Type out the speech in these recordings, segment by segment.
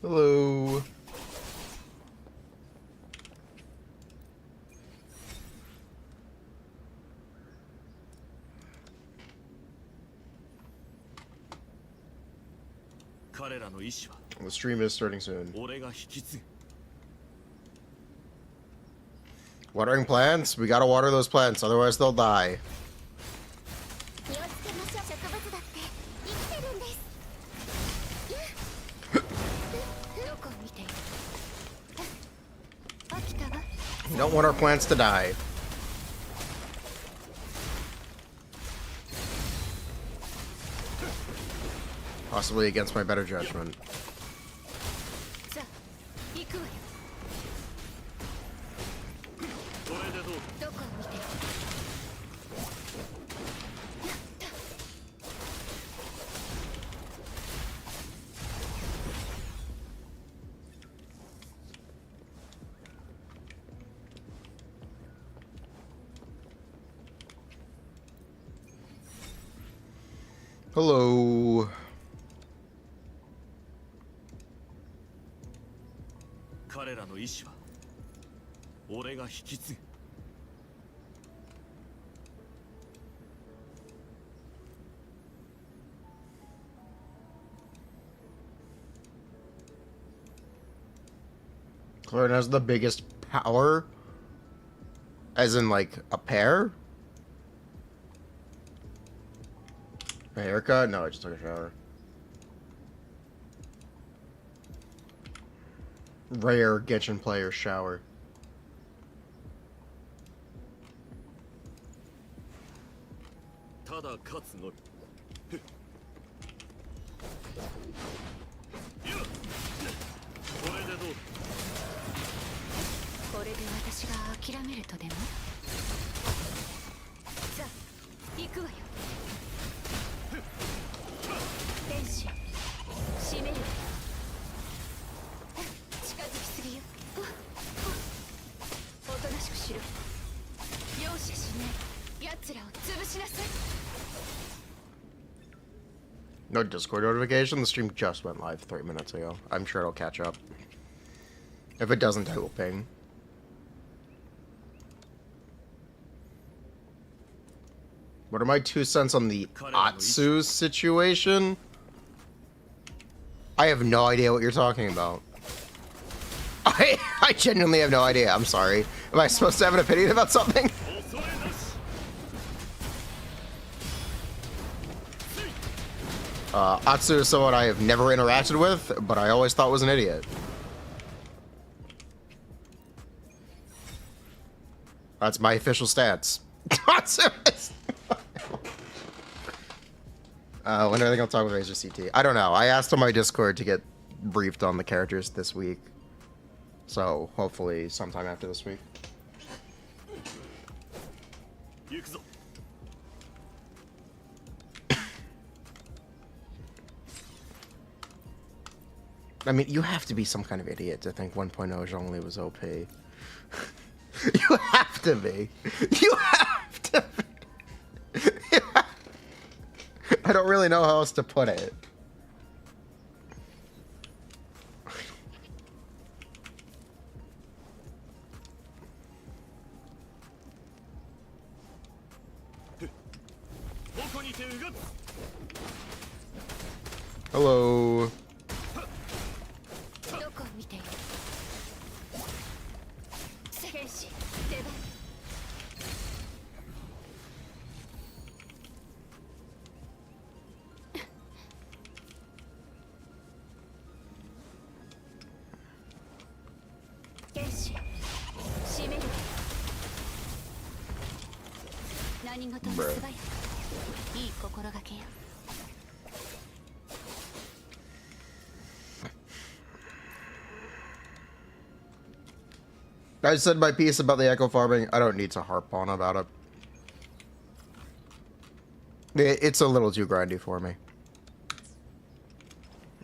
Hello. The stream is starting soon. Watering plants? We gotta water those plants, otherwise they'll die. We don't want our plants to die. Possibly against my better judgment. Hello. CLorinde has the biggest power? As in, like, a pair? A haircut? No, I just took a shower. Rare Genshin player shower. No Discord notification? The stream just went live 3 minutes ago. I'm sure it'll catch up. If it doesn't, I will ping. What are my 2 cents on the Atsu situation? I have no idea what you're talking about. I genuinely have no idea. I'm sorry. Am I supposed to have an opinion about something? Atsu is someone I have never interacted with, but I always thought was an idiot. That's my official stance. Atsu is... when are they gonna talk with Razor CT? I don't know. I asked on my Discord to get briefed on the characters this week. So, hopefully sometime after this week. I mean, you have to be some kind of idiot to think 1.0 Zhongli was OP. You have to be. You have to be. I don't really know how else to put it. Hello. I said my piece about the echo farming. I don't need to harp on about it. It's a little too grindy for me.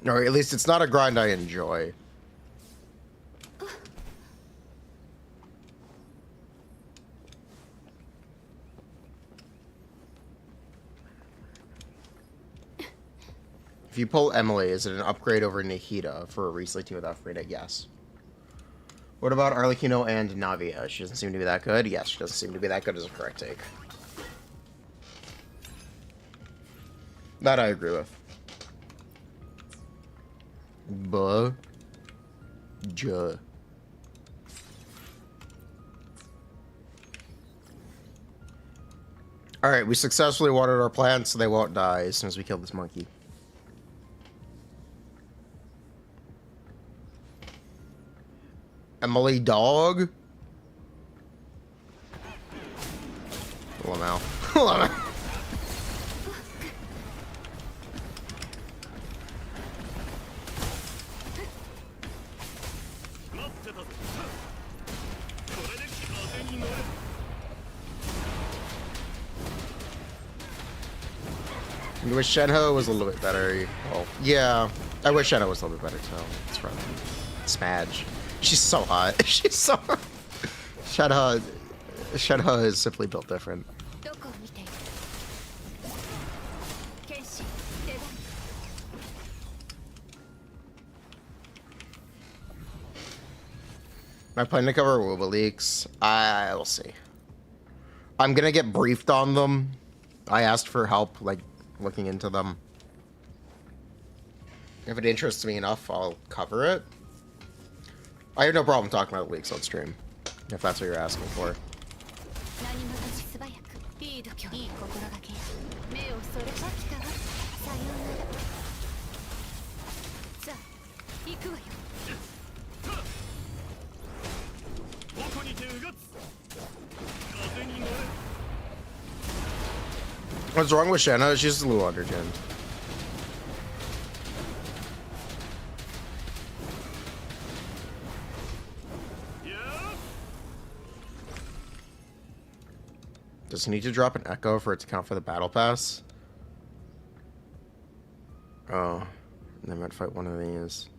Or at least it's not a grind I enjoy. If you pull Emilie, is it an upgrade over Nihita for a recently team without Furina? Yes. What about Arlecchino and Navia? She doesn't seem to be that good? Yes, she doesn't seem to be that good as a correct take. That I agree with. Buh. Alright, we successfully watered our plants so they won't die as soon as we kill this monkey. Emilie dog? Pull him out. Pull him out. I wish Shenhe was a little bit better. Well, yeah, I wish Shenhe was a little bit better too. It's from Smadge. She's so hot. She's so hot. Shenhe is simply built different. Am I planning to cover Wooba leaks? I will see. I'm gonna get briefed on them. I asked for help, like, looking into them. If it interests me enough, I'll cover it. I have no problem talking about leaks on stream, if that's what you're asking for. What's wrong with Shenhe? She's just a little underginned. Does he need to drop an echo for it to count for the battle pass? Oh, they might fight one of these.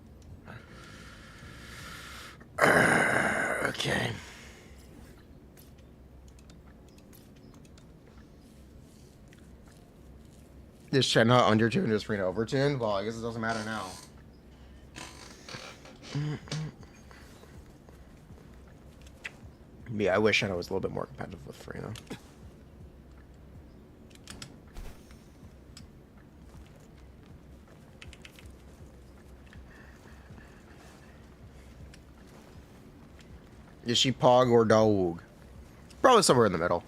Okay. Is Shenhe undertuned or is Furina overtuned? Well, I guess it doesn't matter now. Yeah, I wish Shenhe was a little bit more competitive with Furina. Is she Pog or Dog? Probably somewhere in the middle.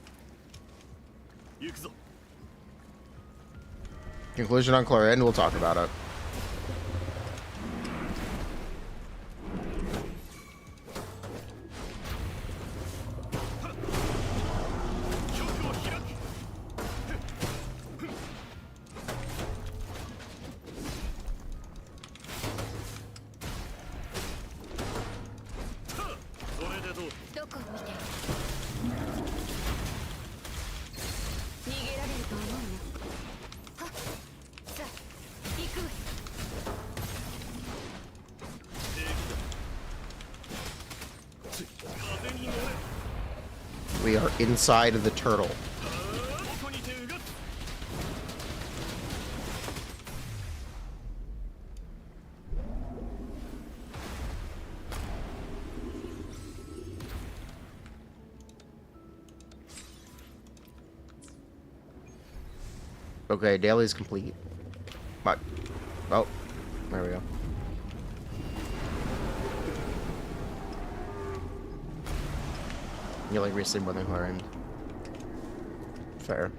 Conclusion on CLorinde, we'll talk about it. We are inside of the turtle. Okay, daily's complete. But, oh, there we go. You like recently more than CLorinde. Fair.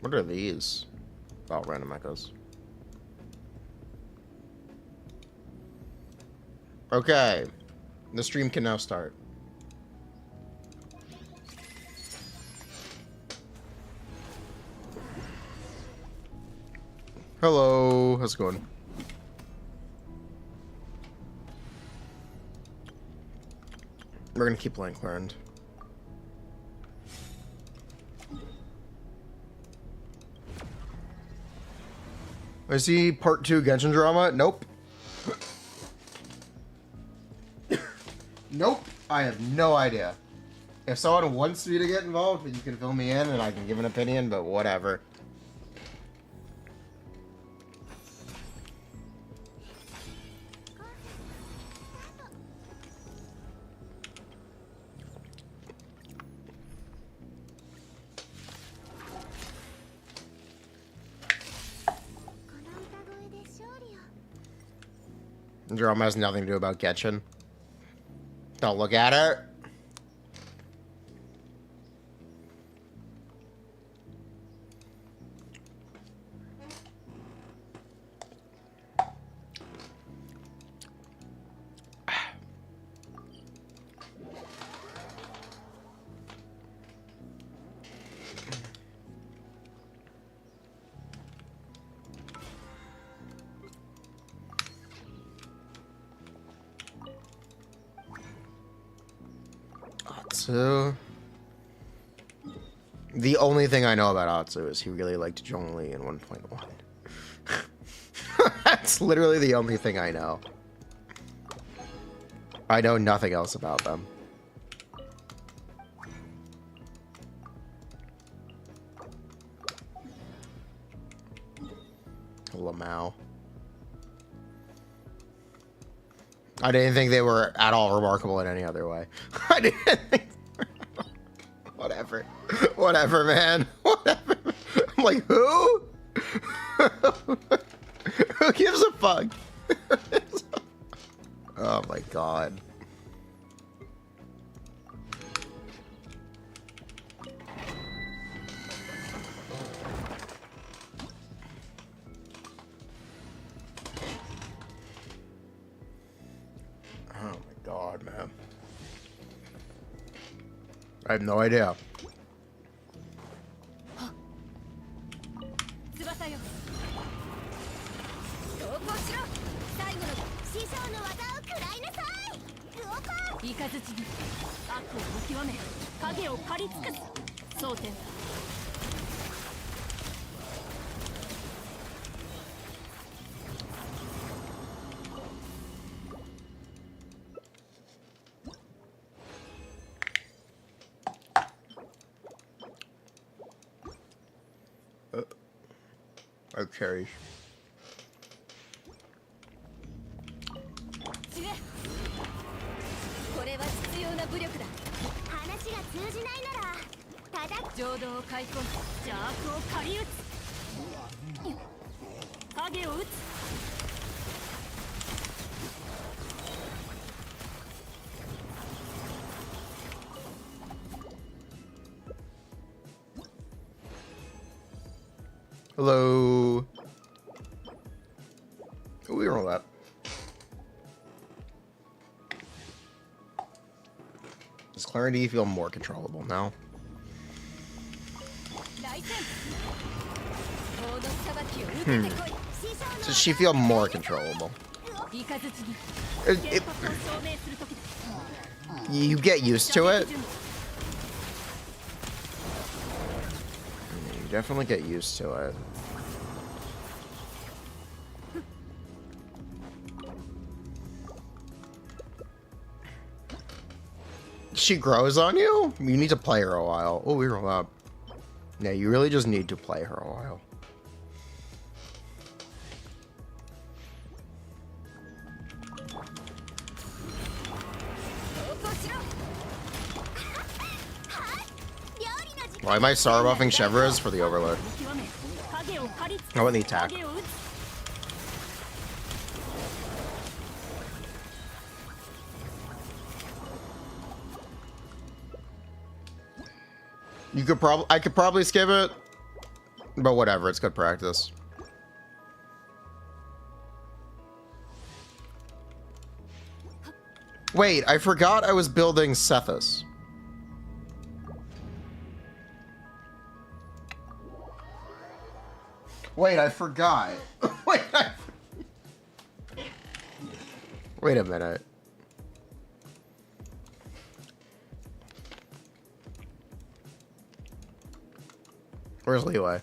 What are these? Oh, random echoes. Okay. The stream can now start. Hello, how's it going? We're gonna keep playing CLorinde. I see part 2 Genshin drama. Nope. Nope. I have no idea. If someone wants me to get involved, you can fill me in and I can give an opinion, but whatever. Drama has nothing to do about Genshin. Don't look at her. Atsu. The only thing I know about Atsu is he really liked Zhongli in 1.1. That's literally the only thing I know. I know nothing else about them. Lamau. I didn't think they were at all remarkable in any other way. I didn't think... Whatever. Whatever, man. Whatever. I'm like, who? Who gives a fuck? Oh my god. God, man. I have no idea. Okay. Hello. We roll that. Does CLorinde feel more controllable now? Does she feel more controllable? You get used to it. You definitely get used to it. She grows on you? You need to play her a while. Oh, we roll up. Yeah, you really just need to play her a while. Why am I star buffing Chevrolet for the overload? I want the attack. You could I could probably skip it, but whatever, it's good practice. Wait, I forgot I was building Sethos. Wait, I forgot. Wait, wait a minute. Where's Leeway?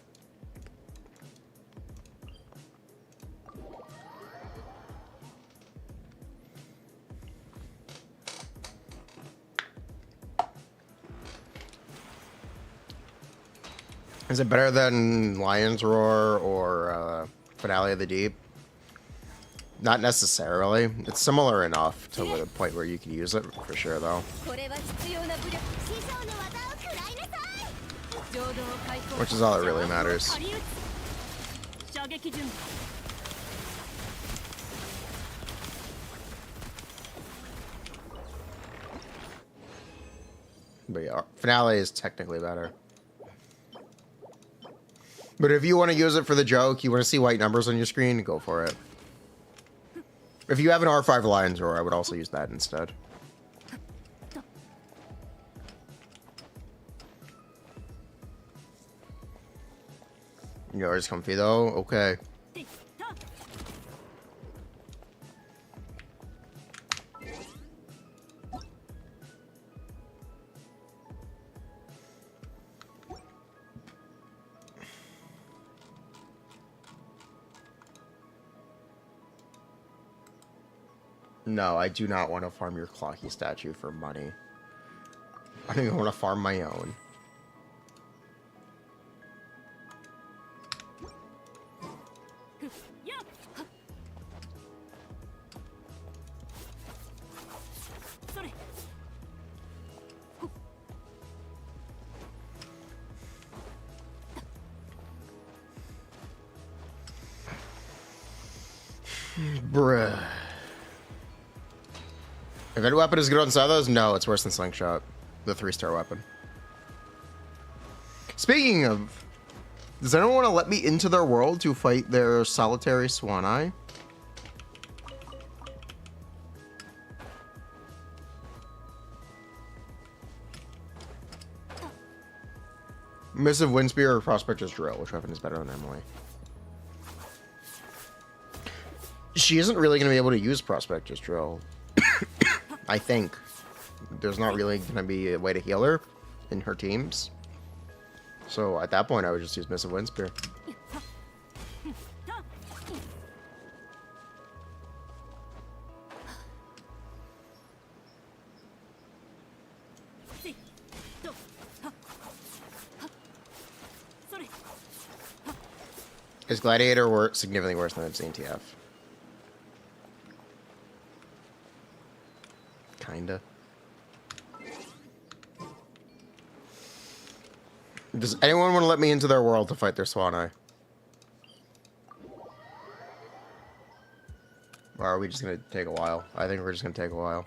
Is it better than Lion's Roar or Finale of the Deep? Not necessarily. It's similar enough to the point where you can use it, for sure, though. Which is all that really matters. But yeah, Finale is technically better. But if you want to use it for the joke, you want to see white numbers on your screen, go for it. If you have an R5 Lion's Roar, I would also use that instead. Yours comfy though? Okay. No, I do not want to farm your Clocky statue for money. I don't even want to farm my own. Bruh. If any weapon is good on Sethos, no, it's worse than Slingshot, the 3-star weapon. Speaking of, does anyone want to let me into their world to fight their solitary Swan Eye? Missive Windspear or Prospector's Drill? Which weapon is better than Emilie? She isn't really going to be able to use Prospector's Drill. I think. There's not really going to be a way to heal her in her teams. So at that point, I would just use Missive Windspear. Is Gladiator significantly worse than MCNTF? Kinda. Does anyone want to let me into their world to fight their Swan Eye? Or are we just going to take a while? I think we're just going to take a while.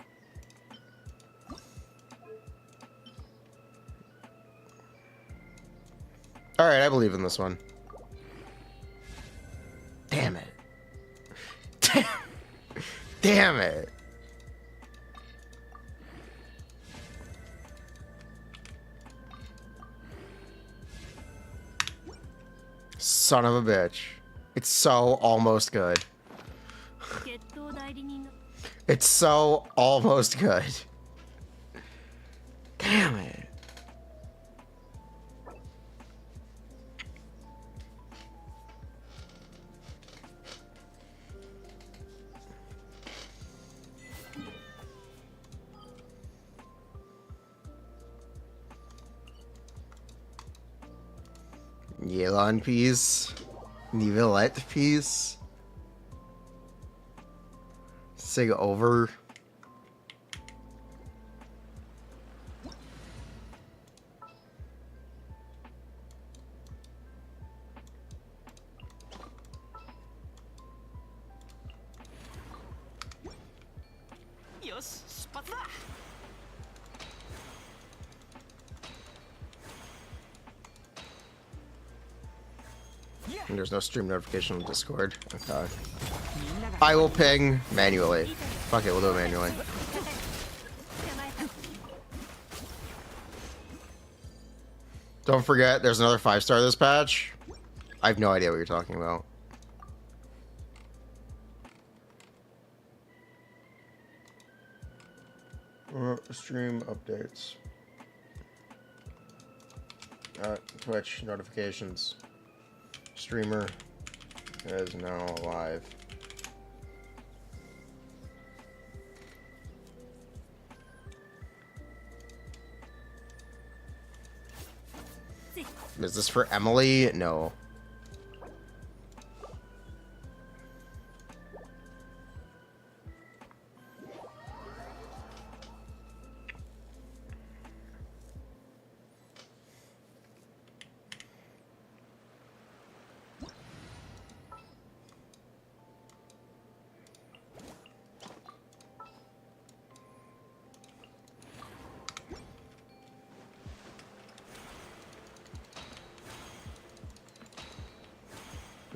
Alright, I believe in this one. Damn it. Damn it. Son of a bitch. It's so almost good. It's so almost good. Damn it. Yelan piece. Nivellette piece. Sig over. And there's no stream notification on Discord. Okay. I will ping manually. Fuck it, we'll do it manually. Don't forget, there's another 5-star this patch. I have no idea what you're talking about. Stream updates. Twitch notifications. Streamer is now live. Is this for Emilie? No.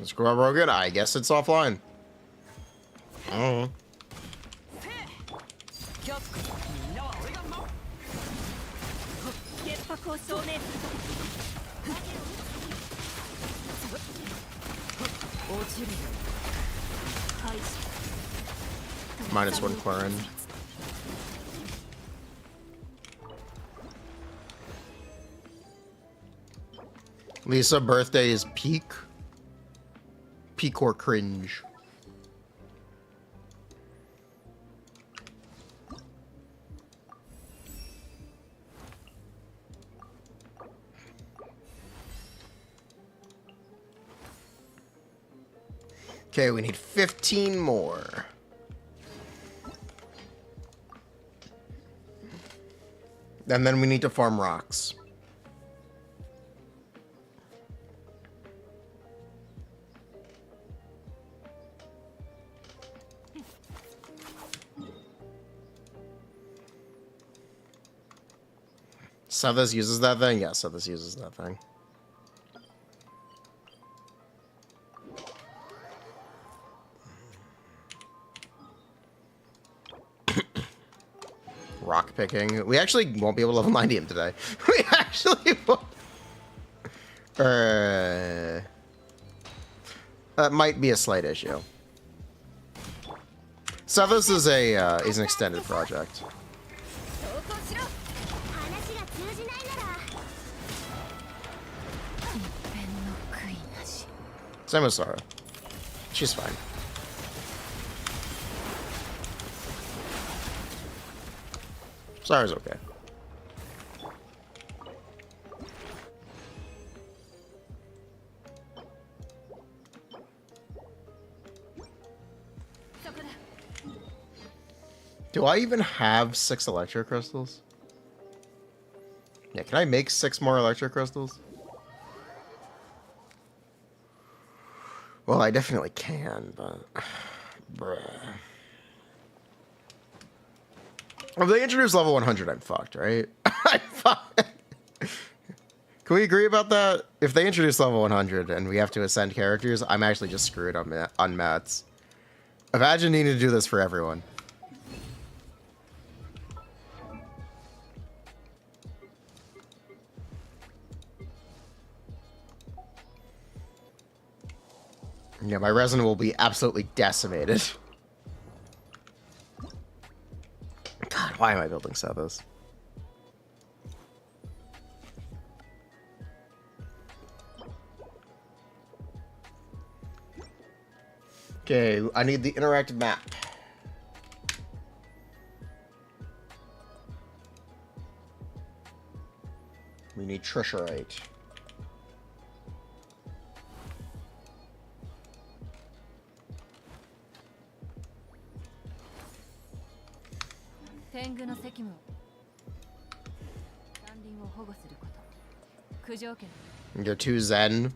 Screw up, Rogan. I guess it's offline. I don't know. -1 CLorinde. Lisa birthday is peak. Peak or cringe. Okay, we need 15 more. And then we need to farm rocks. Sethos uses that thing? Yeah, Sethos uses that thing. Rock picking. We actually won't be able to level 90 him today. We actually won't. That might be a slight issue. Sethos is an extended project. Same with Sarah. She's fine. Sarah's okay. Do I even have 6 electro crystals? Yeah, can I make 6 more electro crystals? Well, I definitely can, but... Bruh. If they introduce level 100, I'm fucked, right? I'm fucked. Can we agree about that? If they introduce level 100 and we have to ascend characters, I'm actually just screwed on mats. Imagine needing to do this for everyone. Yeah, my resin will be absolutely decimated. God, why am I building Sethos? Okay, I need the interactive map. We need Trisherite. You're too zen.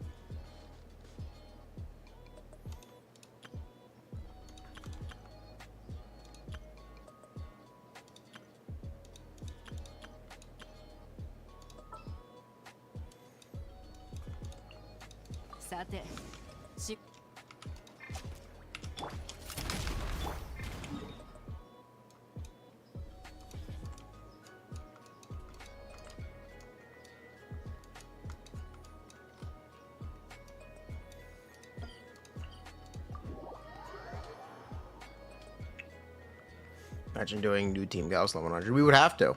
Imagine doing new Team Gauss level 100. We would have to.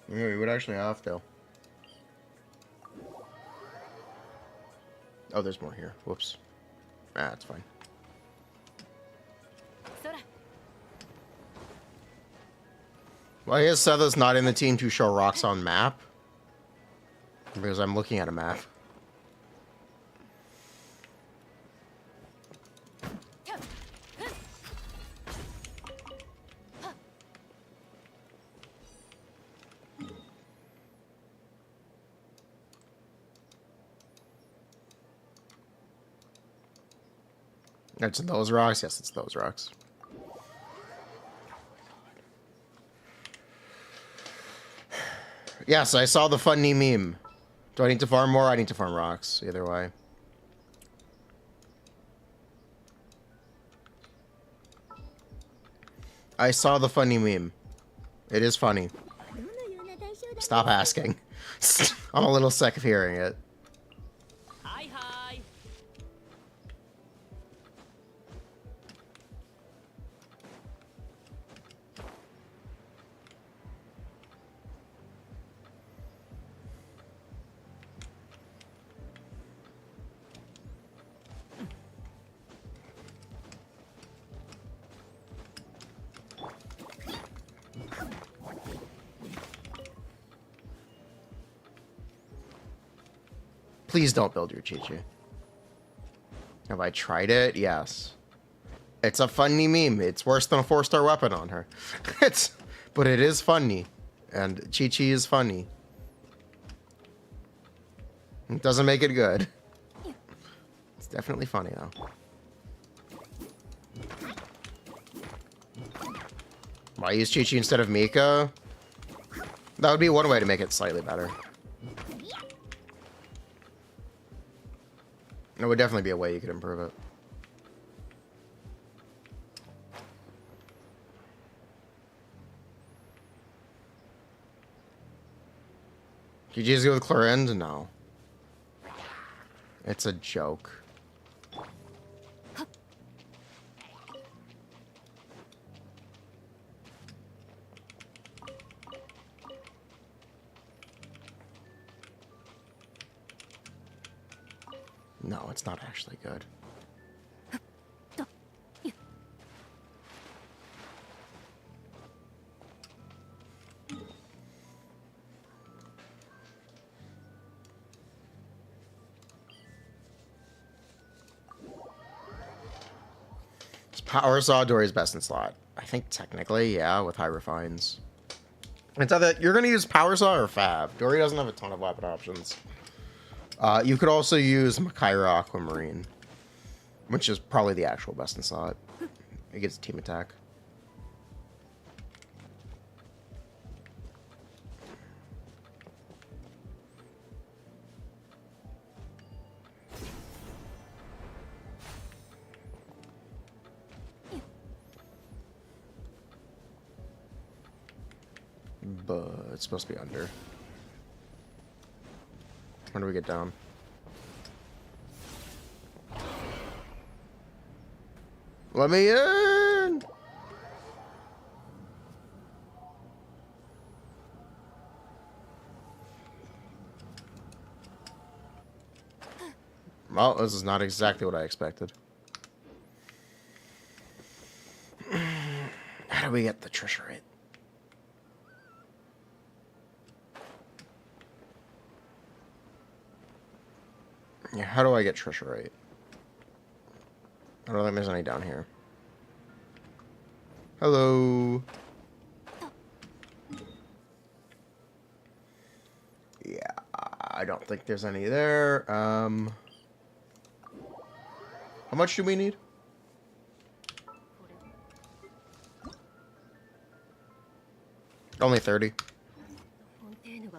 Yeah, we would actually have to. Oh, there's more here. Whoops. Ah, that's fine. Well, I guess Sethos not in the team to show rocks on map. Because I'm looking at a map. It's those rocks? Yes, it's those rocks. Yes, I saw the funny meme. Do I need to farm more? I need to farm rocks. Either way. I saw the funny meme. It is funny. Stop asking. I'm a little sick of hearing it. Please don't build your Chi-Chi. Have I tried it? Yes. It's a funny meme. It's worse than a 4-star weapon on her. But it is funny. And Chi-Chi is funny. It doesn't make it good. It's definitely funny, though. Why use Chi-Chi instead of Mika? That would be one way to make it slightly better. It would definitely be a way you could improve it. Did you just go with CLorinde? No. It's a joke. No, it's not actually good. Power Saw Dory's best in slot. I think technically, yeah, with high refines. It's either you're gonna use Power Saw or Fab. Dory doesn't have a ton of weapon options. You could also use Makaira Aquamarine, which is probably the actual best in slot. It gets team attack. But it's supposed to be under. When do we get down? Let me in! Well, this is not exactly what I expected. How do we get the Trisha rate? Yeah, how do I get Trisha right? I don't think there's any down here. Hello. Yeah, I don't think there's any there. How much do we need? Only 30.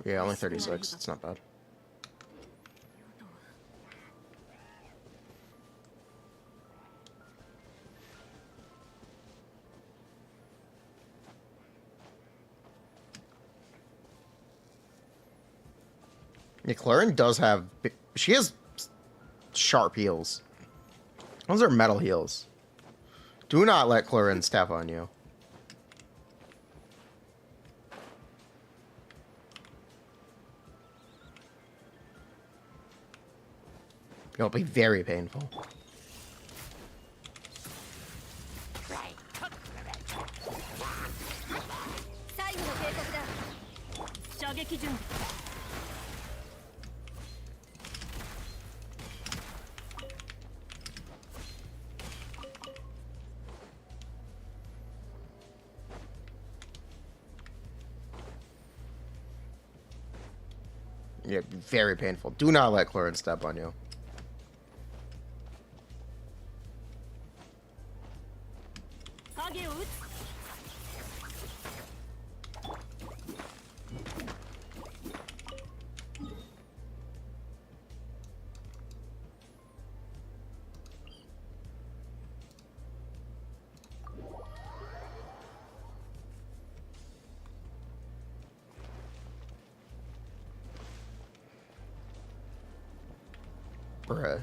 Yeah, only 36. It's not bad. Yeah, CLorinde does have... She has sharp heels. Those are metal heels. Do not let CLorinde step on you. It'll be very painful. Yeah, very painful. Do not let CLorinde step on you. Bruh.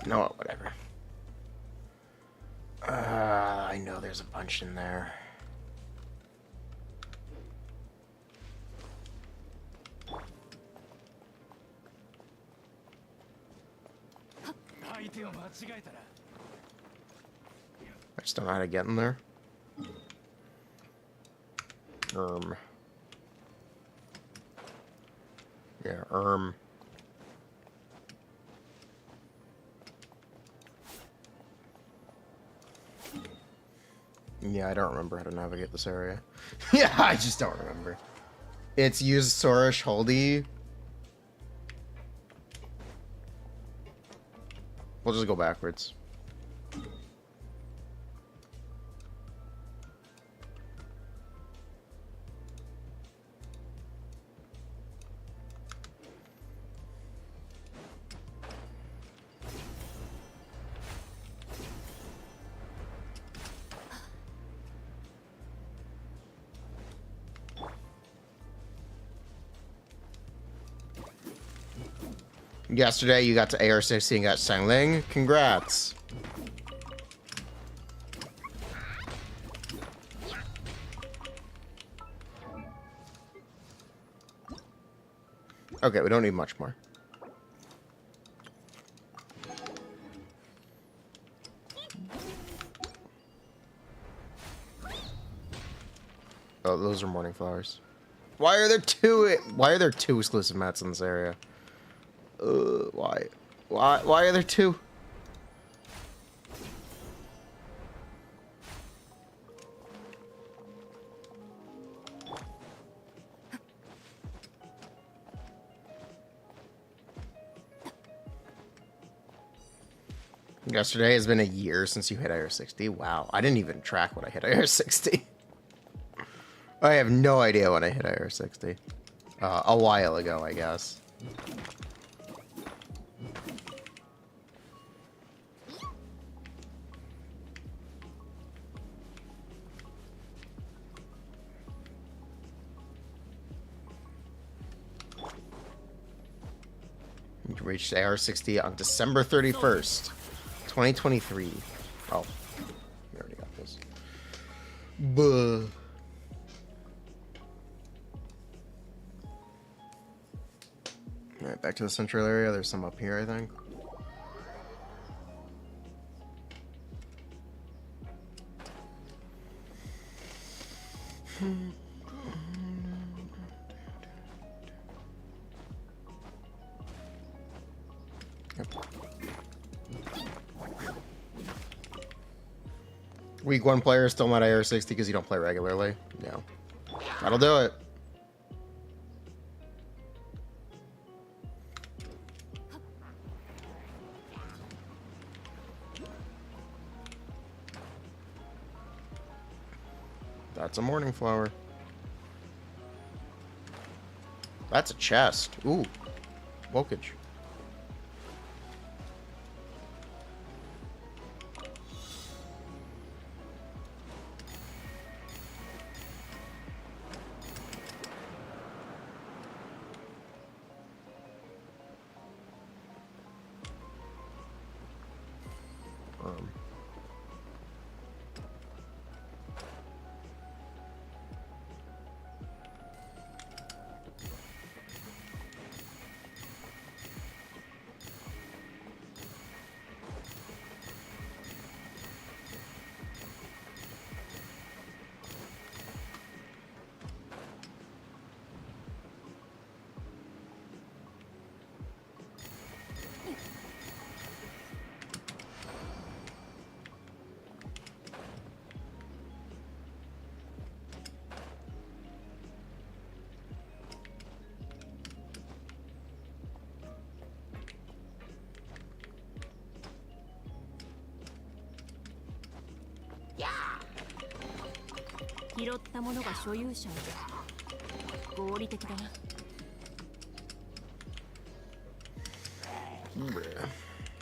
You know what? Whatever. I know there's a bunch in there. I just don't know how to get in there. Yeah, Yeah, I don't remember how to navigate this area. Yeah, I just don't remember. It's use Sorish Holdy. We'll just go backwards. Yesterday, you got to AR-60 and got Sangling. Congrats. Okay, we don't need much more. Oh, those are morning flowers. Why are there two exclusive mats in this area? Why are there two? Yesterday has been a year since you hit IR60. Wow, I didn't even track when I hit IR60. I have no idea when I hit IR60. A while ago, I guess. You reached AR60 on December 31st, 2023. Oh, you already got this. Buh. Alright, back to the central area. There's some up here, I think. Yep. Week 1 player still not AR-60 because you don't play regularly? No. That'll do it. That's a morning flower. That's a chest. Ooh. Volkage.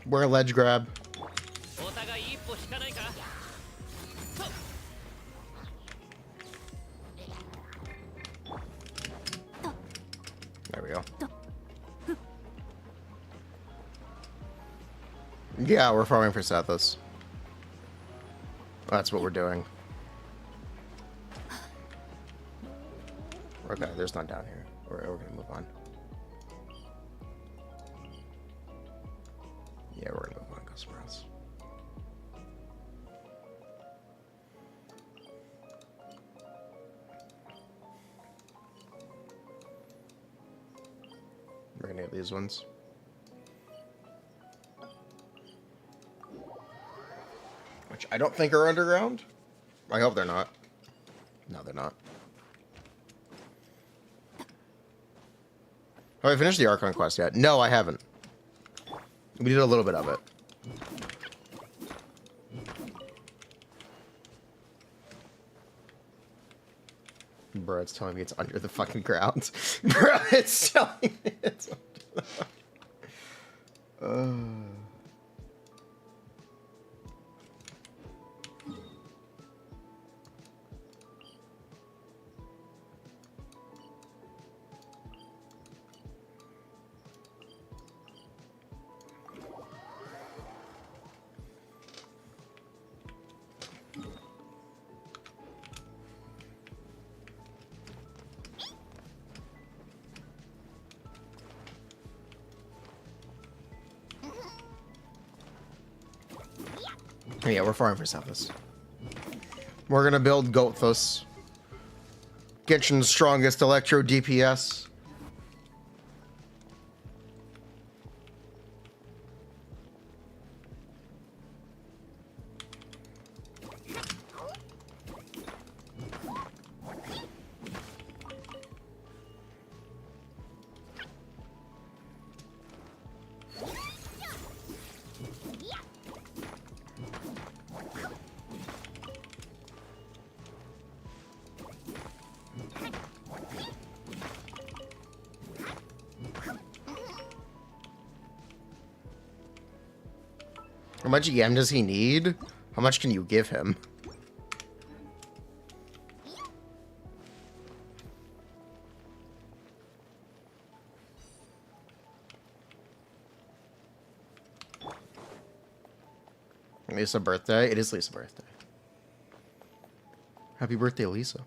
We're a ledge grab. There we go. Yeah, we're farming for Sethos. That's what we're doing. Okay, there's none down here. We're gonna move on. Yeah, we're gonna move on, customer else. We're gonna get these ones. Which I don't think are underground. I hope they're not. No, they're not. Have I finished the Archon quest yet? No, I haven't. We did a little bit of it. Bro, it's telling me it's under the fucking ground. Bro, it's telling me it's under the... Yeah, we're farming for Sethos. We're gonna build Goathos. Genshin's strongest electro DPS. How much EM does he need? How much can you give him? Lisa birthday? It is Lisa's birthday. Happy birthday, Lisa.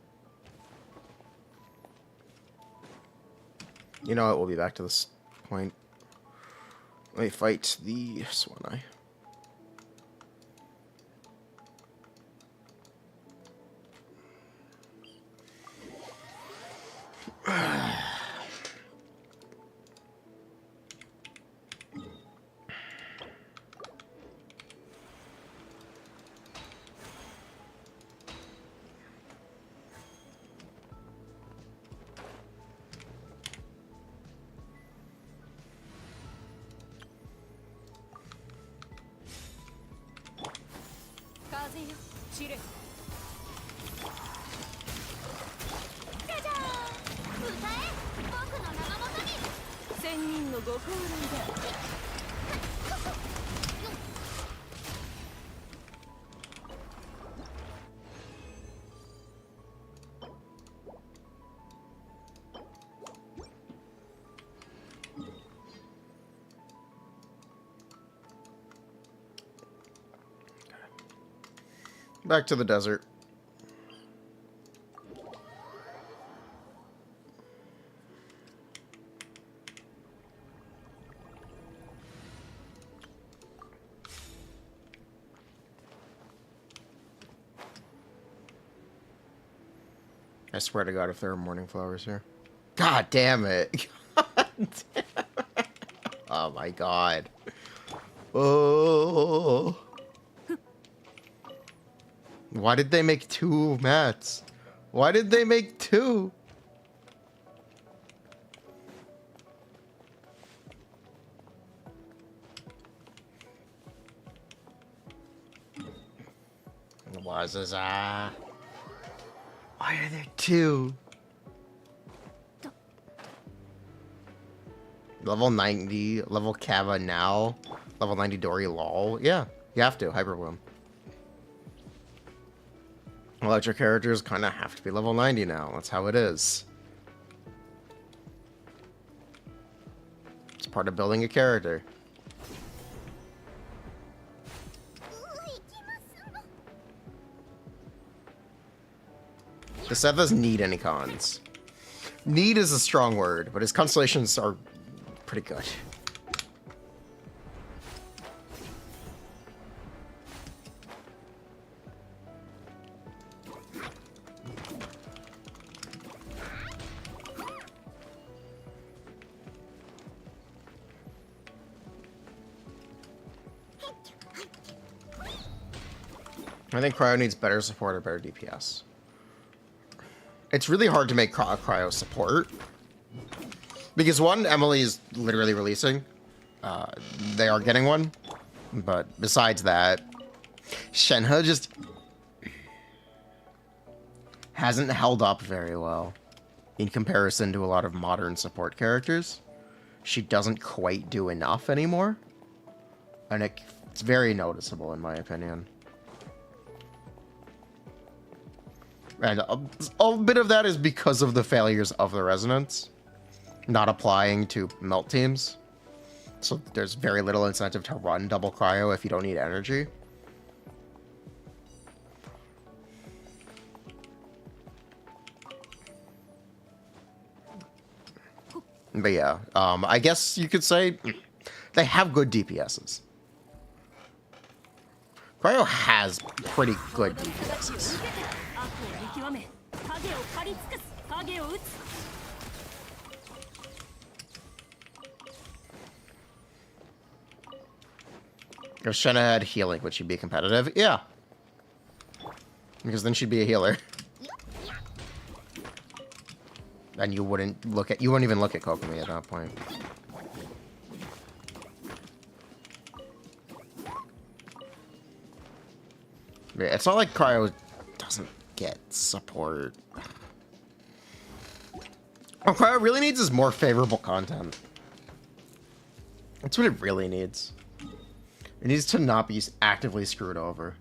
You know what? We'll be back to this point. Let me fight the Swan Eye. Back to the desert. I swear to God, if there are morning flowers here. God damn it. God damn it. Oh my God. Oh. Why did they make 2 mats? Why did they make 2? Why are there 2? Level 90, level Kava now, level 90 Dory lol. Yeah, you have to, Hyper Bloom. Electric characters kind of have to be level 90 now. That's how it is. It's part of building a character. The Sethos need any cons. Need is a strong word, but his constellations are pretty good. I think Cryo needs better support or better DPS. It's really hard to make Cryo support. Because one, Emilie is literally releasing. They are getting one. But besides that, Shenhe just hasn't held up very well in comparison to a lot of modern support characters. She doesn't quite do enough anymore. And it's very noticeable in my opinion. And a bit of that is because of the failures of the Resonance not applying to melt teams. So there's very little incentive to run double Cryo if you don't need energy. But yeah, I guess you could say they have good DPSs. Cryo has pretty good DPSs. If Shenhe had healing, would she be competitive? Yeah. Because then she'd be a healer. And you wouldn't even look at Kokomi at that point. Yeah, it's not like Cryo doesn't get support. What Cryo really needs is more favorable content. That's what it really needs. It needs to not be actively screwed over.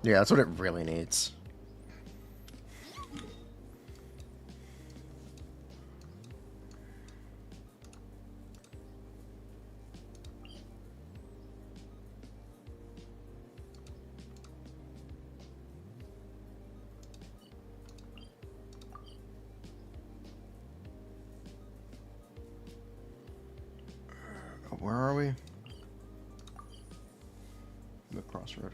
Yeah, that's what it really needs. Where are we? The crossroad.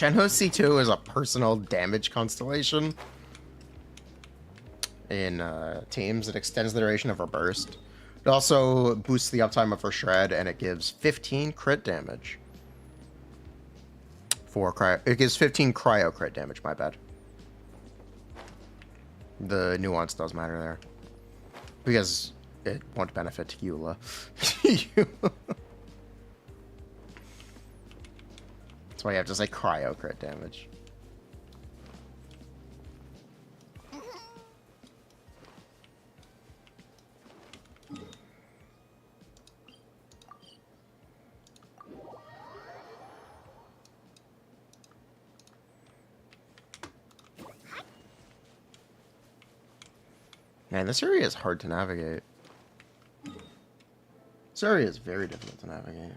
Shenhe C2 is a personal damage constellation in teams. It extends the duration of her burst. It also boosts the uptime of her shred, and it gives 15 crit damage. For cryo, it gives 15 cryo crit damage. My bad. The nuance does matter there, because it won't benefit Eula. That's why you have to say cryo crit damage. Man, this area is hard to navigate. This area is very difficult to navigate.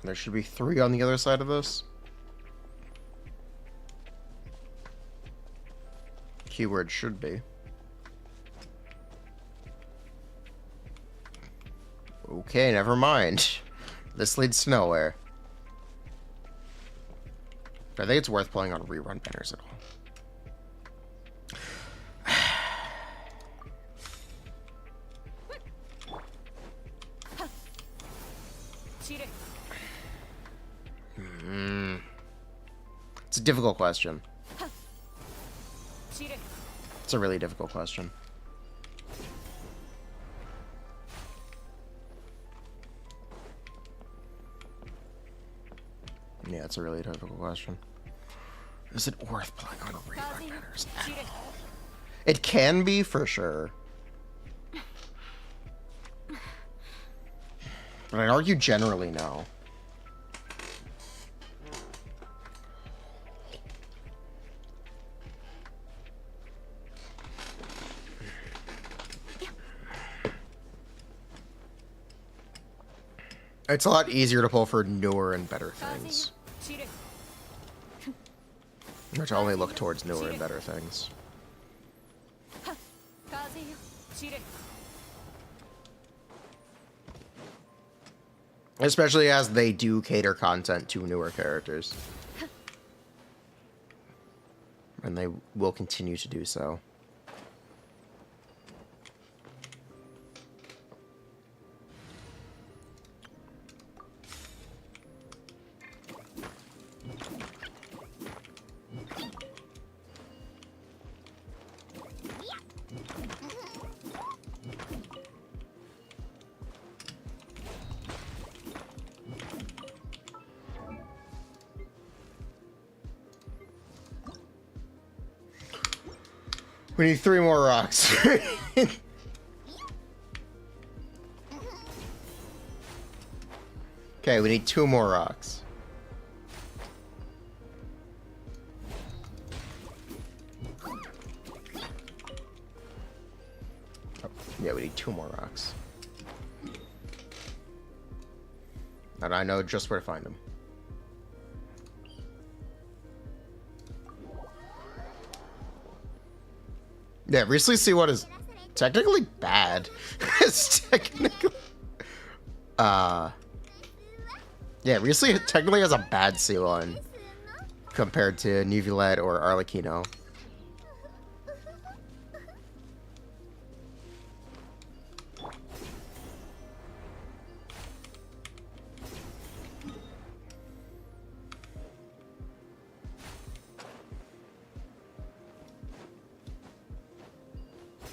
There should be 3 on the other side of this. Keyword should be. Okay, never mind. This leads to nowhere. I think it's worth playing on rerun banners at all. It's a difficult question. It's a really difficult question. Yeah, it's a really difficult question. Is it worth playing on rerun banners at all? It can be, for sure. But I'd argue generally no. It's a lot easier to pull for newer and better things. Which only look towards newer and better things. Especially as they do cater content to newer characters. And they will continue to do so. We need 3 more rocks. Okay, we need 2 more rocks. Oh, yeah, we need 2 more rocks. And I know just where to find them. Yeah, recently C1 is technically bad. It's technically... Yeah, recently it technically has a bad C1 compared to Nuvulette or Arlecchino.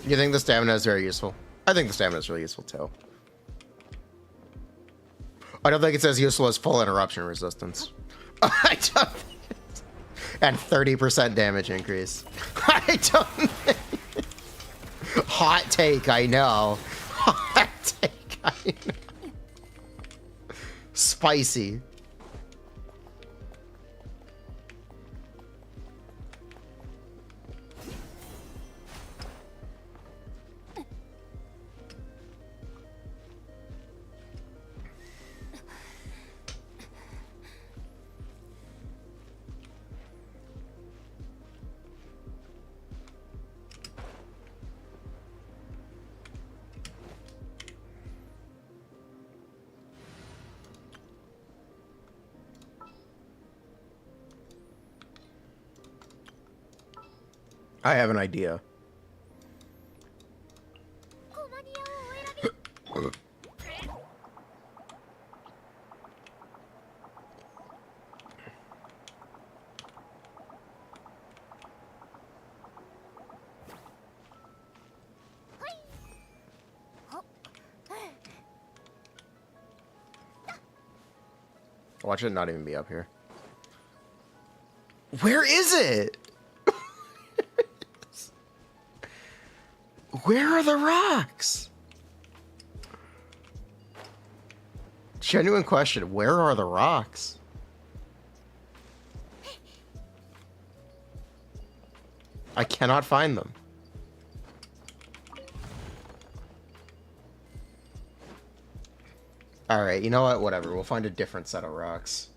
You think the stamina is very useful? I think the stamina is really useful too. I don't think it's as useful as full interruption resistance. I don't think it's... And 30% damage increase. I I don't think... Hot take, I know. Hot take, I know. Spicy. I have an idea. Watch it not even be up here. Where is it? Where are the rocks? Genuine question. Where are the rocks? I cannot find them. Alright, you know what? Whatever. We'll find a different set of rocks.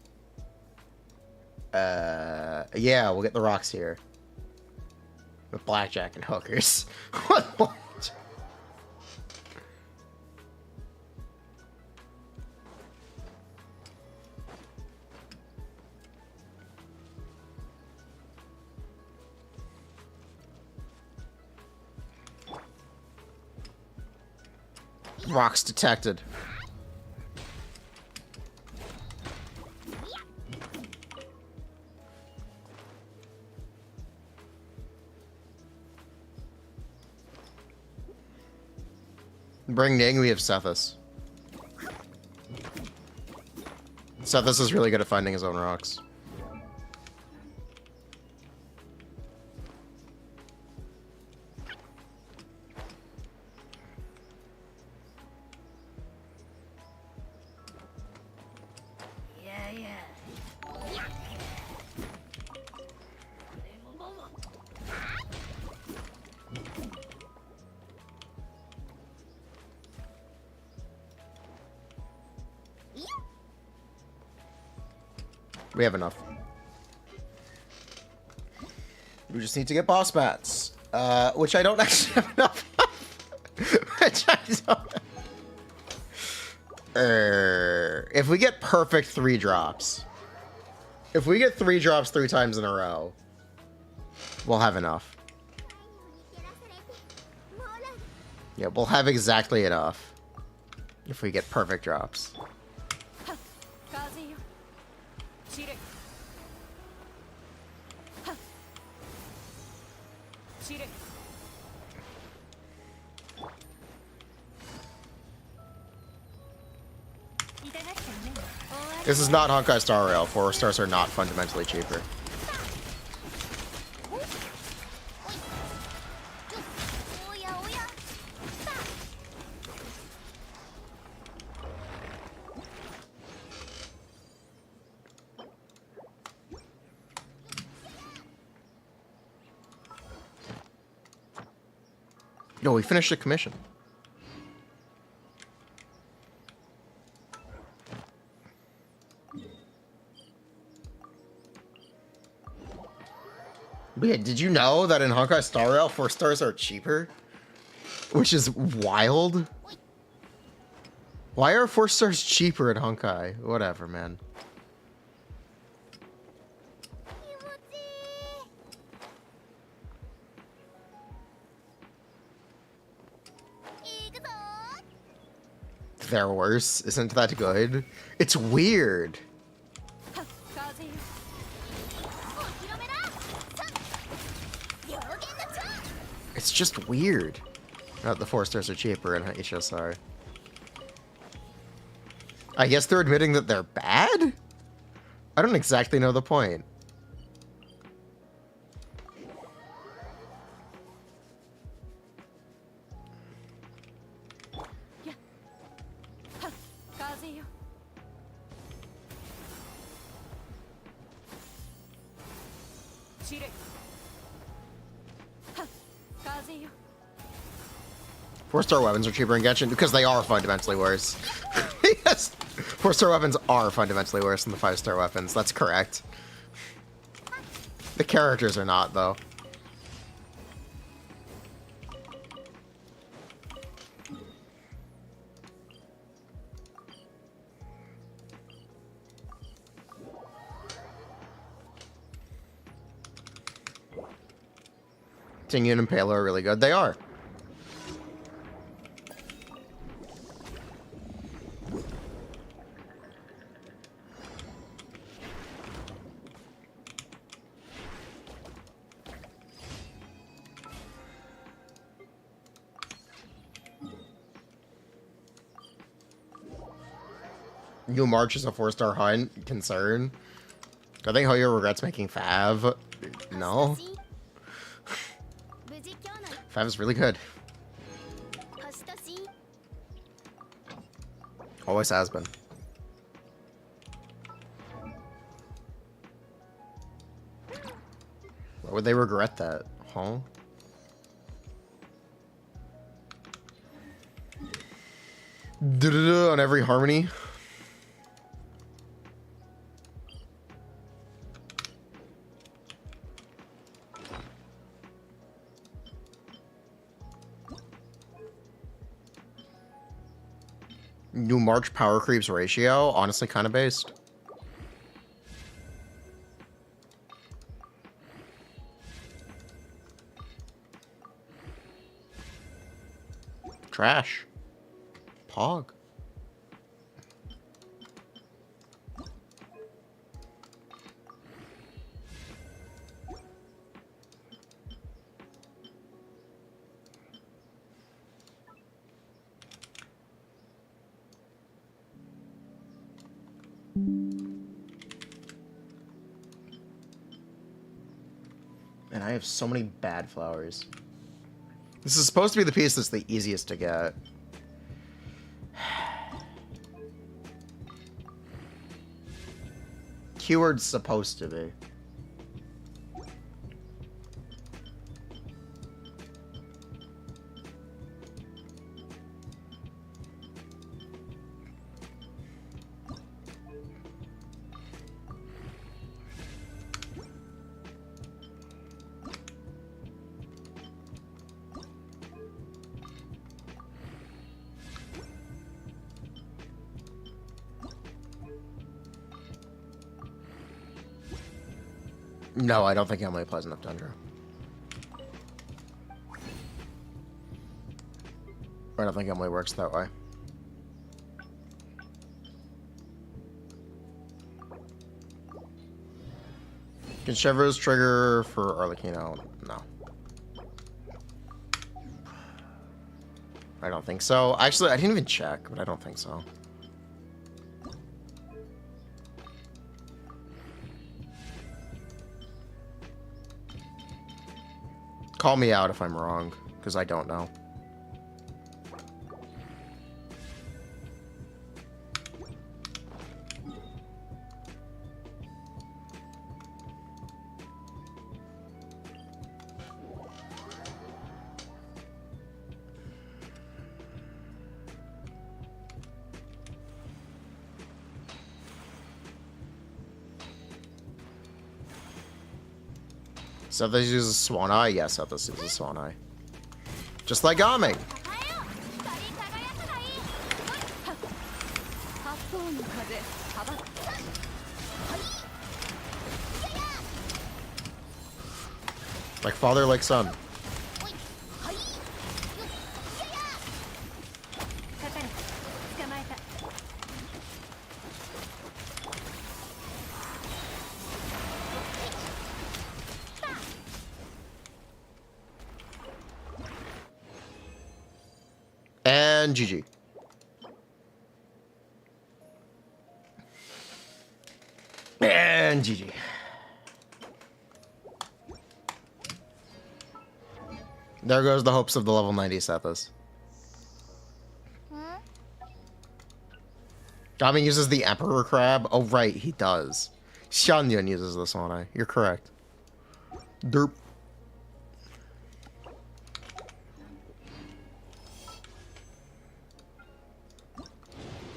Yeah, we'll get the rocks here. With blackjack and hookers. What? Rocks detected. Bring Ning, we have Sethos. Sethos is really good at finding his own rocks. We have enough. We just need to get boss mats. Which I don't actually have enough of. Which I don't. If we get perfect 3 drops. If we get 3 drops 3 times in a row. We'll have enough. Yeah, we'll have exactly enough. If we get perfect drops. This is not Honkai Star Rail. 4 stars are not fundamentally cheaper. No, we finished the commission. But yeah, did you know that in Honkai Star Rail 4 stars are cheaper? Which is wild. Why are 4 stars cheaper at Honkai? Whatever, man. They're worse. Isn't that good? It's weird. It's just weird. The 4 stars are cheaper in HSR. I guess they're admitting that they're bad? I don't exactly know the point. Four-star weapons are cheaper in Genshin because they are fundamentally worse. Yes, four-star weapons are fundamentally worse than the five-star weapons. That's correct. The characters are not, though. Tingyun and Palo are really good. They are. New March is a 4-star hunt. Concern. I think Hoyo regrets making Fav. No. Fav is really good. Always has been. Why would they regret that? Huh? On every harmony. New March power creeps ratio, honestly kind of based. Trash. Pog. And I have so many bad flowers. This is supposed to be the piece that's the easiest to get. Keyword's supposed to be. No, I don't think Emilie plays enough Tundra. I don't think Emilie works that way. Can Chevro's trigger for Arlecchino? No. I don't think so. Actually, I didn't even check, but I don't think so. Call me out if I'm wrong, because I don't know. Sethos uses Swan Eye? Yes, Sethos uses Swan Eye. Just like Ame. Like father, like son. And GG. And GG. There goes the hopes of the level 90 Sethos. Dami uses the Emperor Crab. Oh, right, he does. Xianyun uses this one. You're correct. Derp.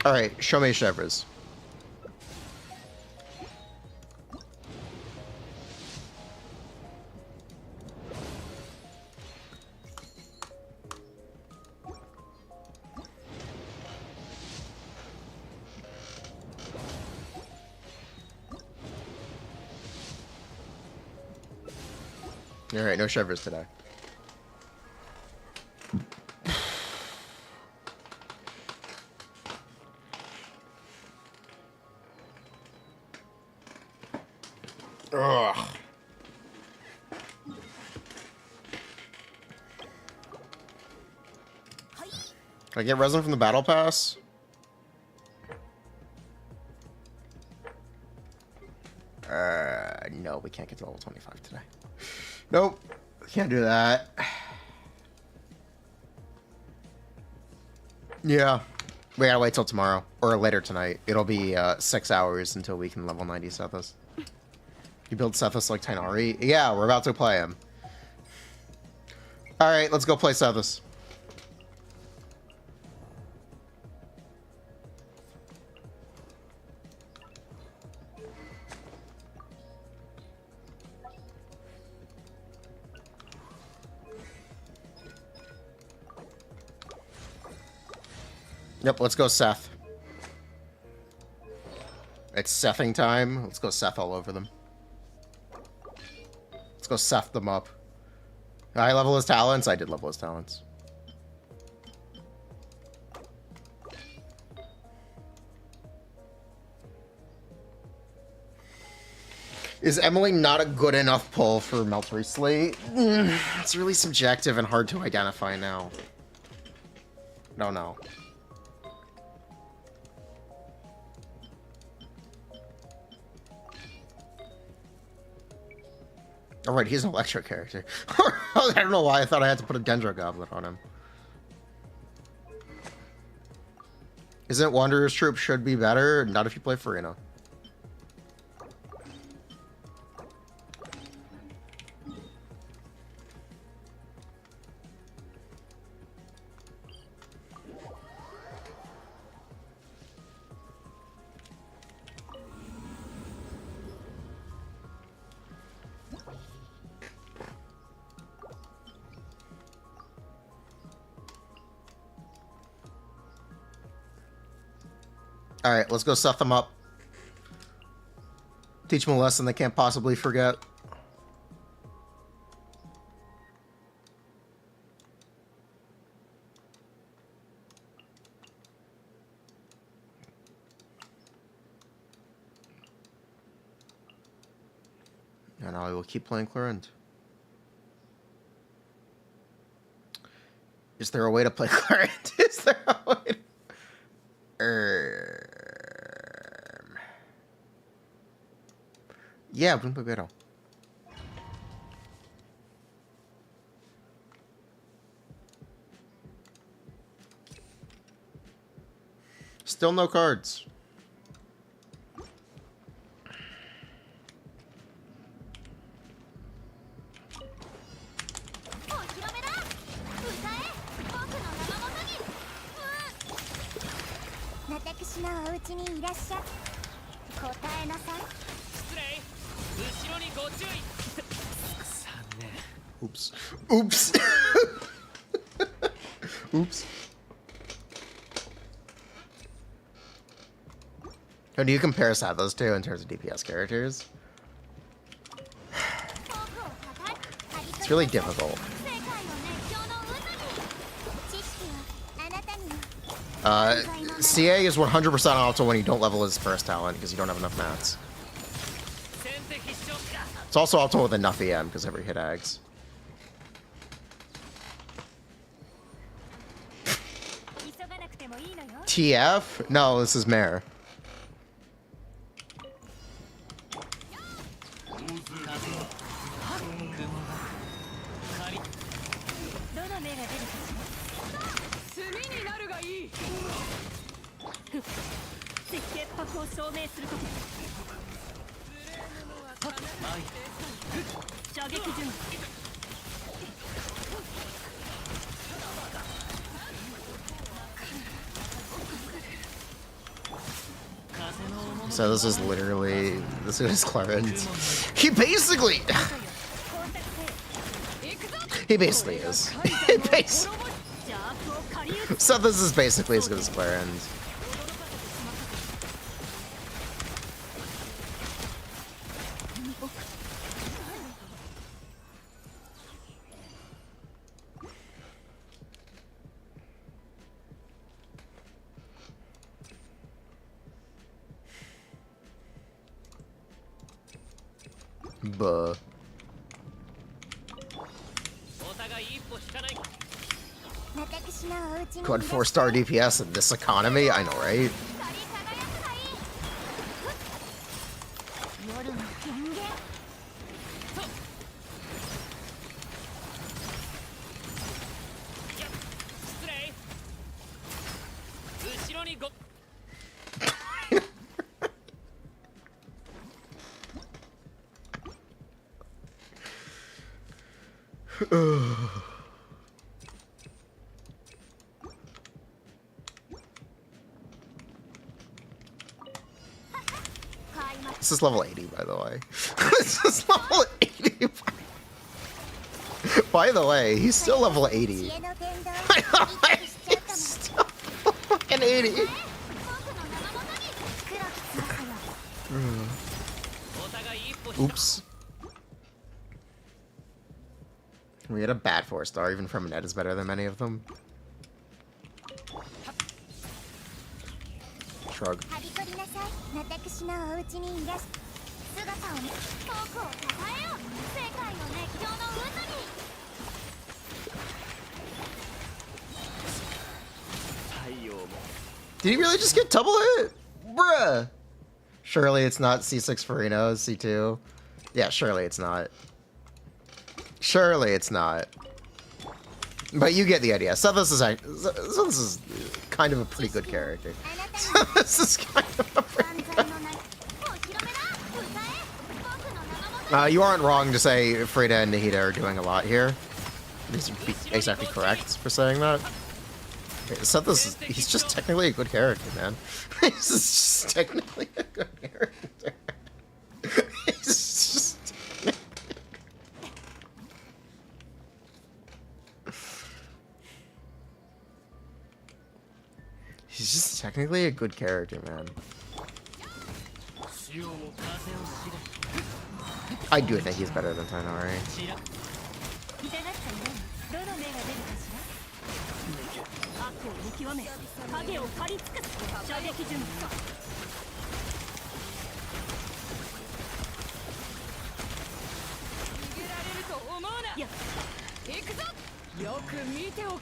Alright, show me chevres. Alright, no chevres today. Ugh. Can I get resin from the battle pass? No, we can't get to level 25 today. Nope, can't do that. Yeah, we gotta wait till tomorrow or later tonight. It'll be 6 hours until we can level 90 Sethos. You build Sethos like Tainari? Yeah, we're about to play him. Alright, let's go play Sethos. Yep, let's go Seth. It's Sething time. Let's go Seth all over them. Let's go Seth them up. I level his talents? I did level his talents. Is Emilie not a good enough pull for Meltory Slate? It's really subjective and hard to identify now. No. Oh, right, he's an electro character. I don't know why I thought I had to put a Dendro Goblet on him. Isn't Wanderer's Troop should be better? Not if you play Furina. Alright, let's go set them up. Teach them a lesson they can't possibly forget. And I will keep playing CLorinde. Is there a way to play CLorinde? Is there a way to... Yeah, pero. Still no cards. Oops. Oops. Oops. How do you compare those two in terms of DPS characters? It's really difficult. CA is 100% optimal when you don't level his first talent because you don't have enough mats. It's also optimal with enough EM because every hit ags. TF? No, this is Mare. So this is literally, this is CLorinde. He basically is. So this is basically as good as CLorinde. Buh. Good 4-star DPS in this economy? I know, right? This is level 80, by the way. This is level 80. By the way, he's still level 80. He's still fucking 80. Oops. We had a bad 4-star, even from Net is better than many of them. Shrug. Did he really just get double hit? Bruh! Surely it's not C6 Furina, C2. Yeah, surely it's not. Surely it's not. But you get the idea. Sethos is kind of a pretty good character. This is kind of a pretty good. You aren't wrong to say Frida and Nahida are doing a lot here. He's exactly correct for saying that. Sethos, he's just technically a good character, man. He's just technically a good character. He's just... He's just technically a good character, man. I do think he's better than Tighnari.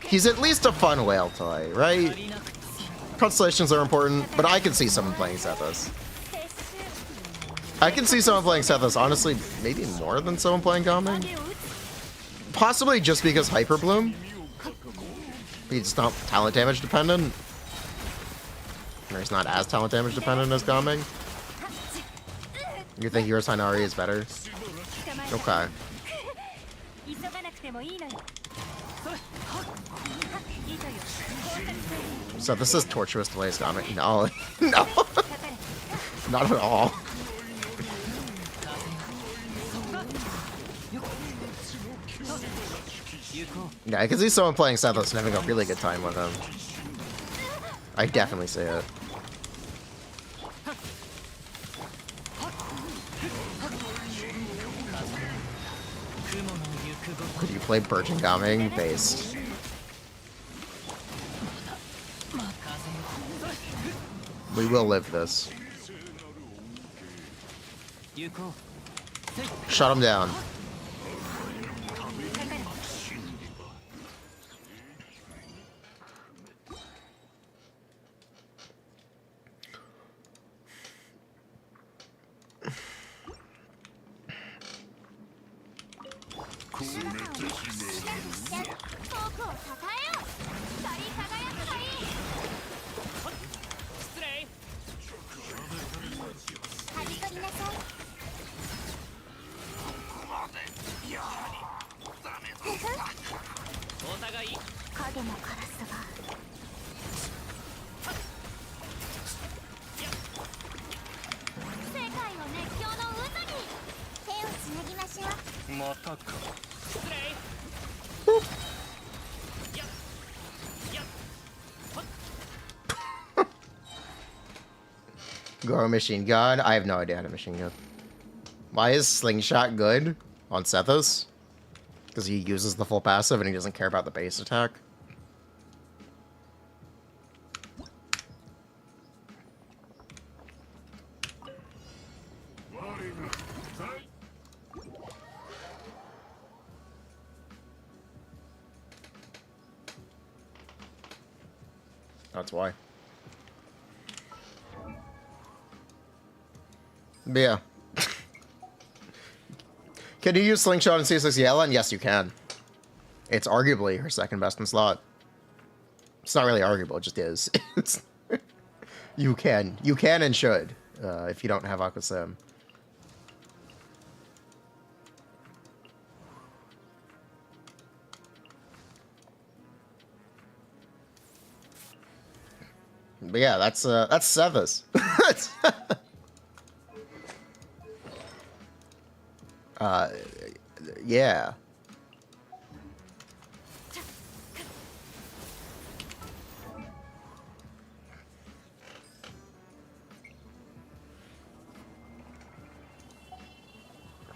He's at least a fun whale toy, right? Constellations are important, but I can see someone playing Sethos. I can see someone playing Sethos, honestly, maybe more than someone playing Gaming. Possibly just because Hyper Bloom. He's not talent damage dependent. Or he's not as talent damage dependent as Gaming. You think your Tighnari is better? Okay. So this is tortuous to waste Gaming. No. No. Not at all. Yeah, I can see someone playing Sethos and having a really good time with him. I definitely see it. Could you play Birch and Gaming based? We will live this. Shut him down. Go machine gun. I have no idea how to machine gun. Why is slingshot good on Sethos? Because he uses the full passive and he doesn't care about the base attack. That's why. But yeah. Can you use Slingshot in C6 Yellen? Yes, you can. It's arguably her second best in slot. It's not really arguable, it just is. You can. You can and should, if you don't have Aqua Sim. But yeah, that's Sethos. Yeah.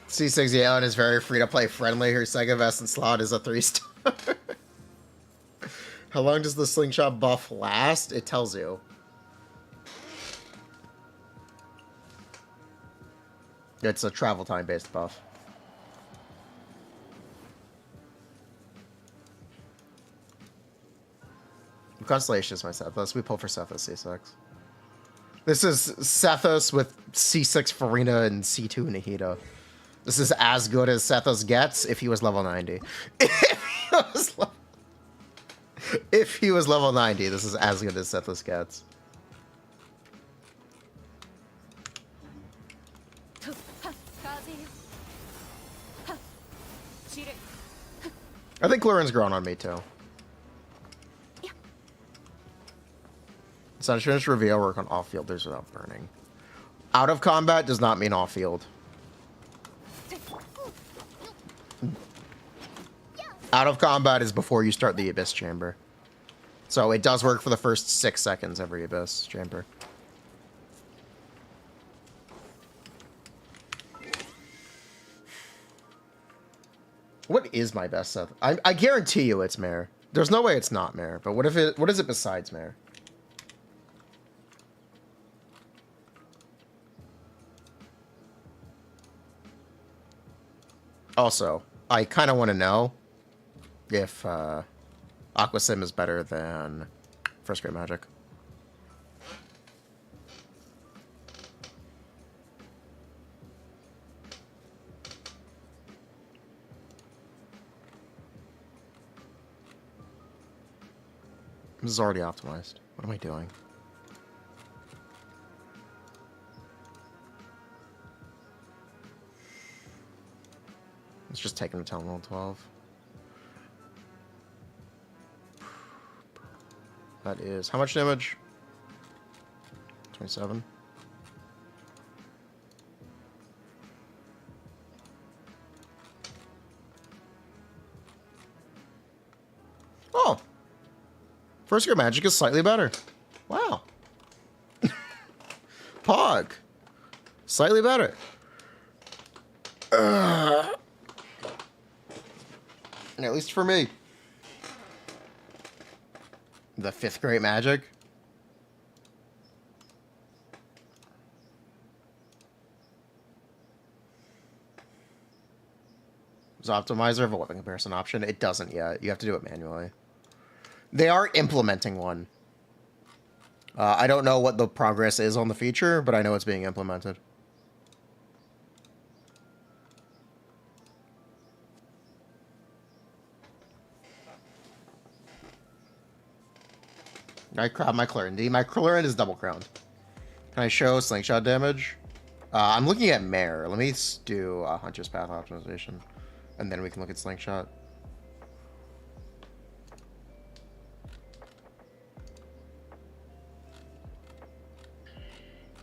C6 Yeon is very free to play friendly. Her second best in slot is a 3-star. How long does the slingshot buff last? It tells you. It's a travel time based buff. Constellation is my Sethos. We pull for Sethos C6. This is Sethos with C6 Furina and C2 Nahida. This is as good as Sethos gets if he was level 90. If he was level 90, this is as good as Sethos gets. I think CLorinde's grown on me too. It's not finished reveal work on off-fielders without burning. Out of combat does not mean off-field. Out of combat is before you start the Abyss Chamber. So it does work for the first 6 seconds every Abyss Chamber. What is my best Seth? I guarantee you it's Mare. There's no way it's not Mare, but what is it besides Mare? Also, I kind of want to know if Aqua Sim is better than First Grade Magic. This is already optimized. What am I doing? It's just taking the town roll 12. That is how much damage? 27. Oh! First Grade Magic is slightly better. Wow. Pog. Slightly better. At least for me. The 5th Grade Magic. Does Optimizer have a weapon comparison option? It doesn't yet. You have to do it manually. They are implementing one. I don't know what the progress is on the feature, but I know it's being implemented. I crowd my CLorinde. My CLorinde is double crowned. Can I show slingshot damage? I'm looking at Mare. Let me do Hunter's Path optimization, and then we can look at slingshot.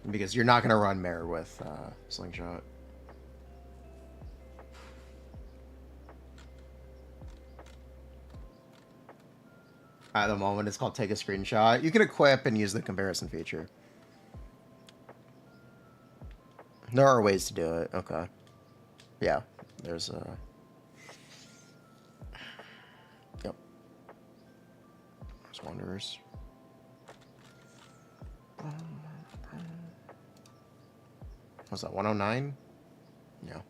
Because you're not going to run Mare with slingshot. at the moment. It's called Take a Screenshot. You can equip and use the comparison feature. There are ways to do it. Okay. Yeah. There's a... Yep. There's Wanderers. Was that 109? Yeah.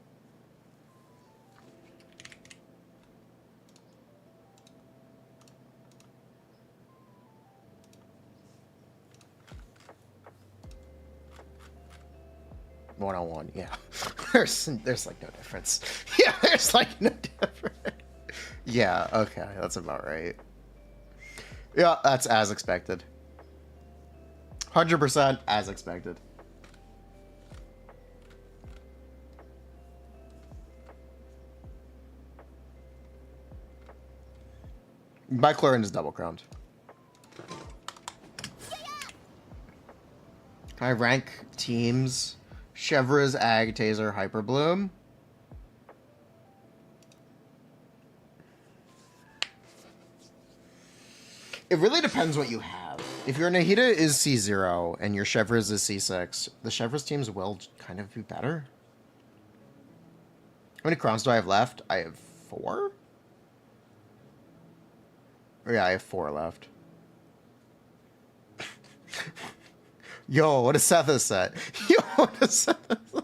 One-on-one, yeah. There's like no difference. Yeah, there's like no difference. Yeah, okay, that's about right. Yeah, that's as expected. 100% as expected. My CLorinde is double crowned. Can I rank teams? Chevra's, Ag, Taser, Hyperbloom. It really depends what you have. If your Nahida is C0 and your Chevra's is C6, the Chevra's teams will kind of be better. How many crowns do I have left? I have 4? Oh, yeah, I have 4 left. Yo, what does Sethos set? Yo, what does Sethos set?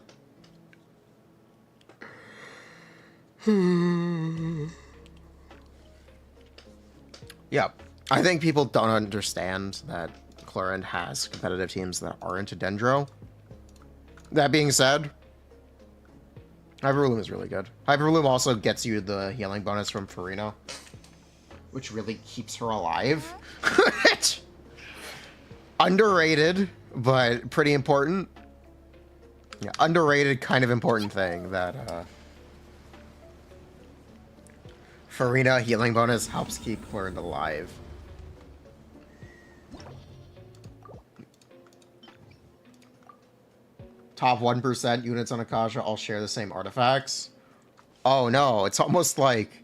Yeah, I think people don't understand that CLorinde has competitive teams that aren't a Dendro. That being said, Hyperbloom is really good. Hyperbloom also gets you the healing bonus from Furina, which really keeps her alive. Underrated, but pretty important. Yeah, underrated, kind of important thing that Furina healing bonus helps keep CLorinde alive. Top 1% units on Akasha all share the same artifacts. Oh no, it's almost like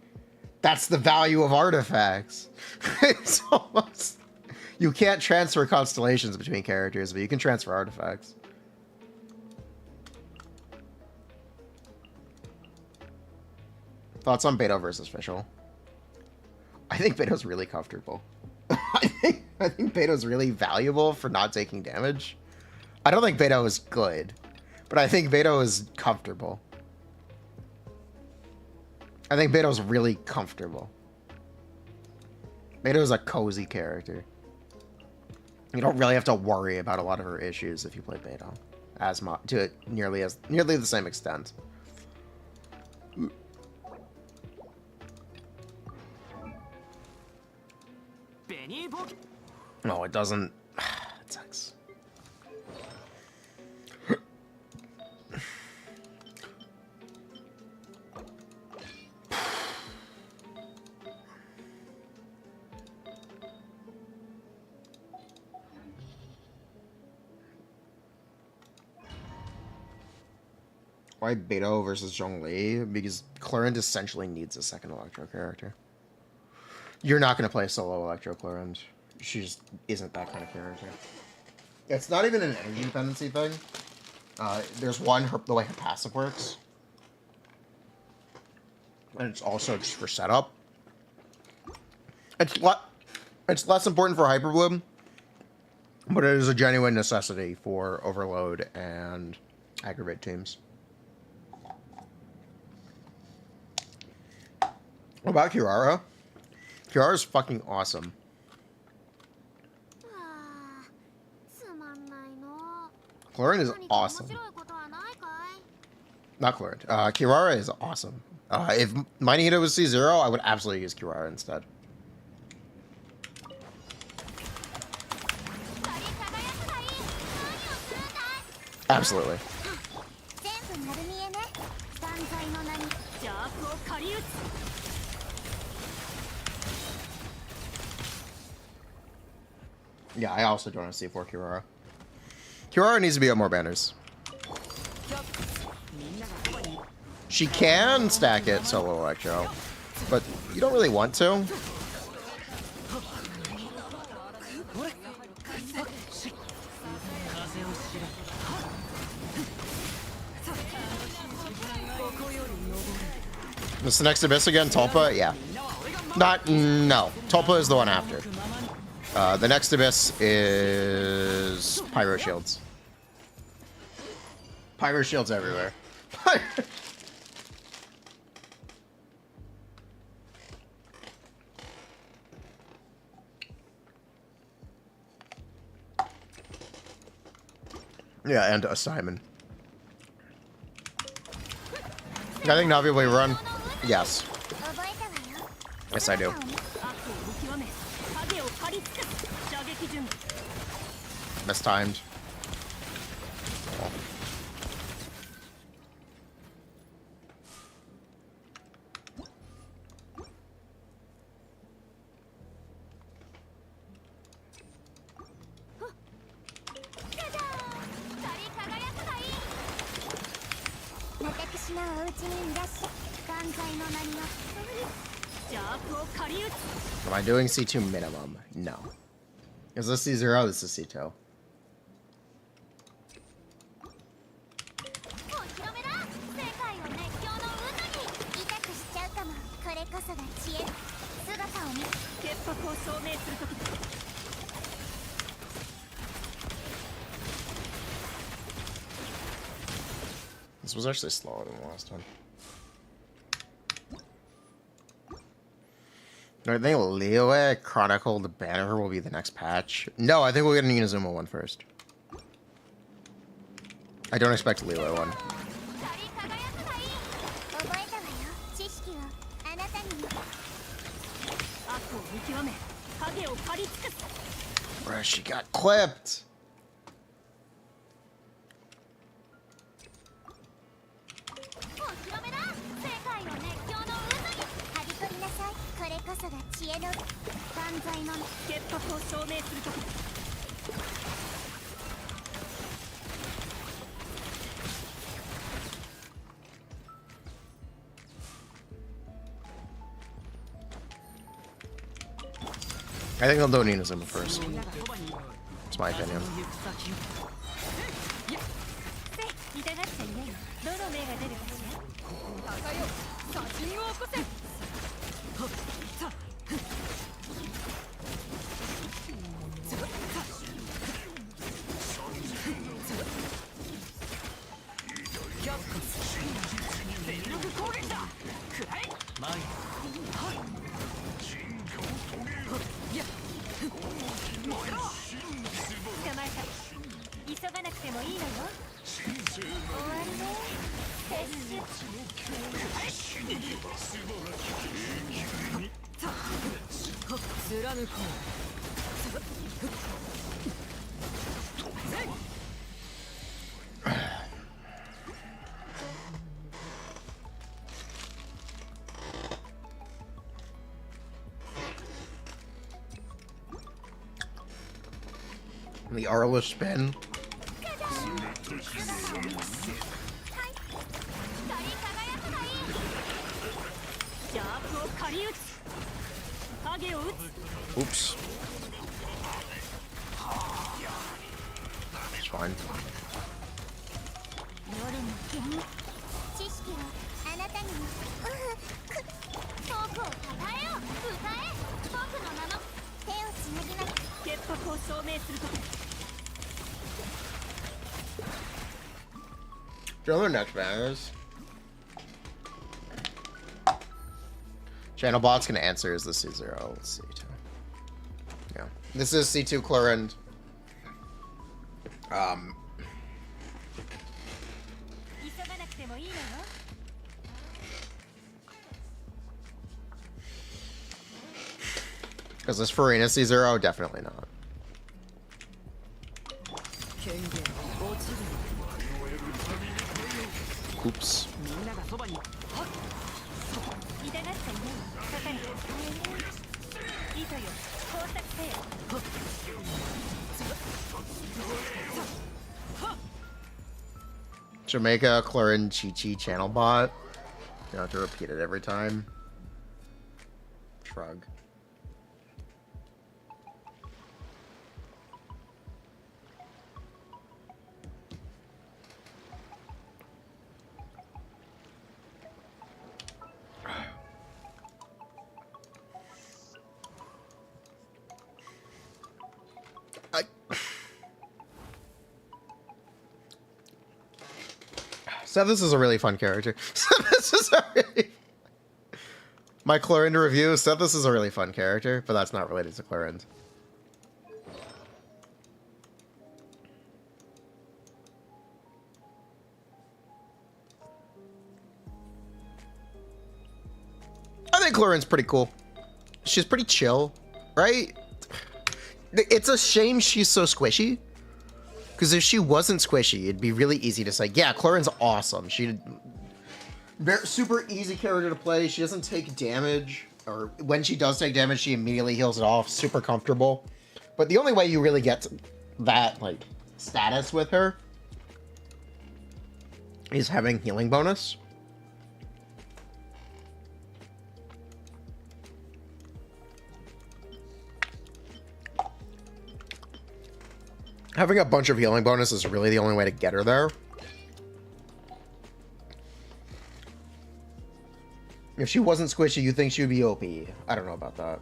that's the value of artifacts. It's almost... You can't transfer constellations between characters, but you can transfer artifacts. Thoughts on Beto versus Fischl? I think Beto's really comfortable. I think Beto's really valuable for not taking damage. I don't think Beto is good, but I think Beto is comfortable. I think Beto's really comfortable. Beto's a cozy character. You don't really have to worry about a lot of her issues if you play Beto, as much to nearly the same extent. No, it doesn't. It sucks. Why Beto versus Zhongli? Because CLorinde essentially needs a second Electro character. You're not going to play solo Electro CLorinde. She just isn't that kind of character. It's not even an energy dependency thing. There's one, the way her passive works. And it's also just for setup. It's less important for Hyperbloom, but it is a genuine necessity for Overload and Aggravate teams. What about Kirara? Kirara's fucking awesome. CLorinde is awesome. Not CLorinde. Kirara is awesome. If my Nahida was C0, I would absolutely use Kirara instead. Absolutely. Yeah, I also don't want to C4 Kirara. Kirara needs to be up more banners. She can stack it solo Electro, but you don't really want to. This the next abyss again? Tulpa? Yeah. No. Tulpa is the one after. The next abyss is Pyro Shields. Pyro Shields everywhere. Yeah, and a Simon. I think Navi will run. Yes. Yes, I do. Mistimed. Am I doing C2 minimum? No. Is this C0? This is C2. This was actually slower than the last one. I think Liyue Chronicle the Banner will be the next patch. No, I think we'll get an Inazuma one first. I don't expect a Liyue one. Bruh, she got clipped! I think they'll do Inazuma first. It's my opinion. The Arlish spin. Oops. It's fine. The other next banners. Channel bot's gonna answer is the C0. Let's see. Yeah. This is C2 CLorinde. Because this Furina C0? Definitely not. Oops. Jamaica CLorinde Chi-Chi channel bot. You don't have to repeat it every time. Shrug. Sethos is a really fun character. Sethos is a really... My CLorinde review, Sethos is a really fun character, but that's not related to CLorinde. I think CLorinde's pretty cool. She's pretty chill, right? It's a shame she's so squishy. Because if she wasn't squishy, it'd be really easy to say, yeah, CLorinde's awesome. She's super easy character to play. She doesn't take damage. Or when she does take damage, she immediately heals it off. Super comfortable. But the only way you really get that, like, status with her is having healing bonus. Having a bunch of healing bonus is really the only way to get her there. If she wasn't squishy, you think she would be OP. I don't know about that.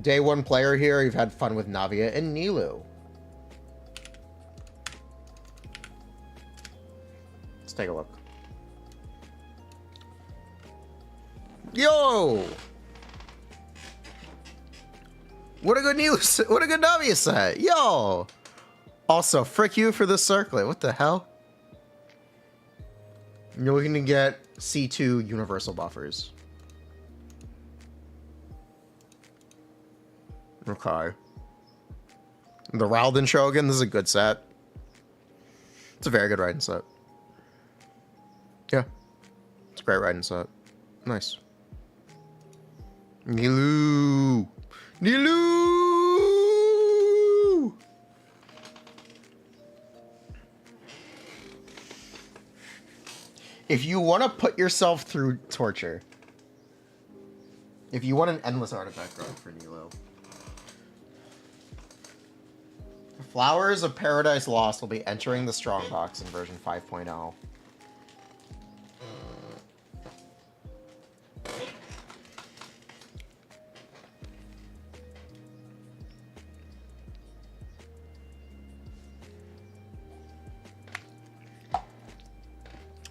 Day one player here, you've had fun with Navia and Nilou. Let's take a look. Yo! What a good news! What a good Navia set! Yo! Also, frick you for this circlet. What the hell? You're looking to get C2 universal buffers. Okay. The Ralden Shogun, this is a good set. It's a very good riding set. Yeah. It's a great riding set. Nice. Nilou! Nilou! If you want to put yourself through torture, if you want an endless artifact growth for Nilou, Flowers of Paradise Lost will be entering the Strongbox in version 5.0.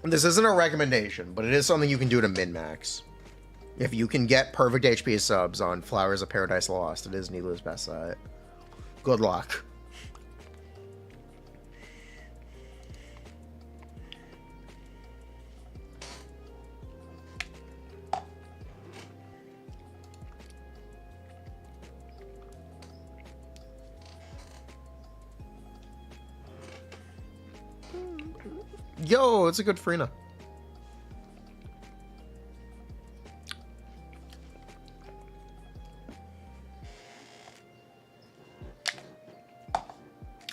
This isn't a recommendation, but it is something you can do to min-max. If you can get perfect HP subs on Flowers of Paradise Lost, it is Nilou's best set. Good luck. Yo, it's a good Furina.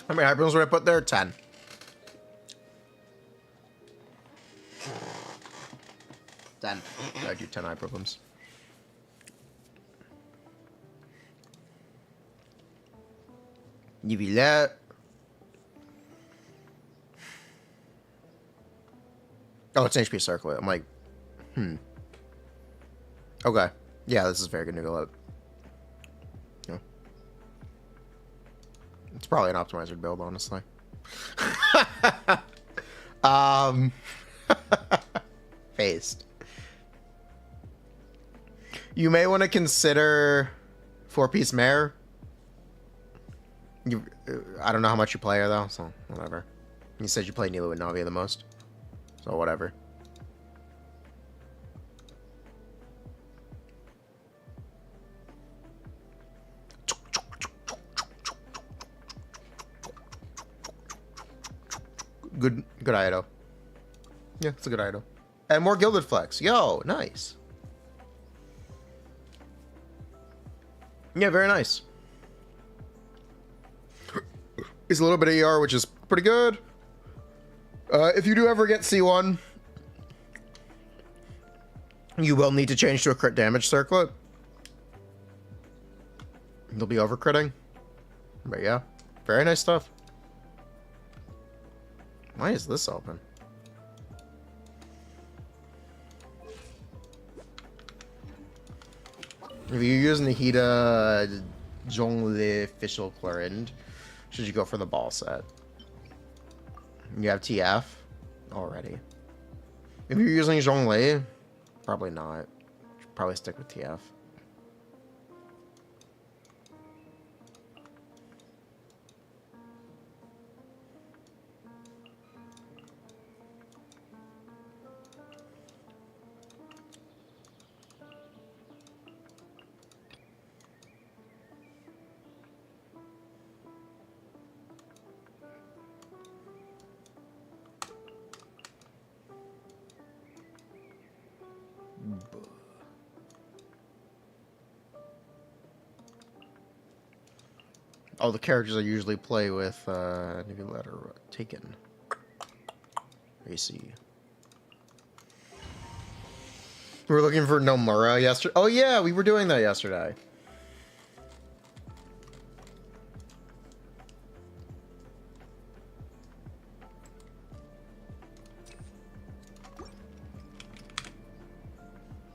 How many hyperbombs would I put there? 10. 10. I do 10 hyperbombs. Yvillette. Oh, it's an HP circlet. I'm like, Okay. Yeah, this is very good Nicolette. Yeah. It's probably an optimizer build, honestly. Faced. You may want to consider 4-piece mare. I don't know how much you play her, though, so whatever. You said you play Nilou and Navia the most. So whatever. Good Ido. Yeah, it's a good Ido. And more Gilded Flex. Yo, nice. Yeah, very nice. It's a little bit of ER, which is pretty good. If you do ever get C1, you will need to change to a crit damage circlet. You'll be over critting. But yeah, very nice stuff. Why is this open? If you use Nahida Zhongli CLorinde, should you go for the ball set? You have TF. already. If you're using Zhongli, probably not. Should probably stick with TF. Oh, the characters I usually play with, maybe letter taken. AC. We were looking for Nomura yesterday. Oh yeah, we were doing that yesterday.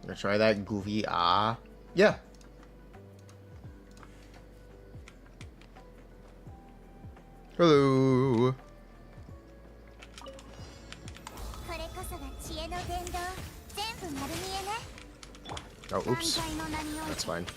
Gonna try that goofy yeah. Hello. Oh, oops. That's fine.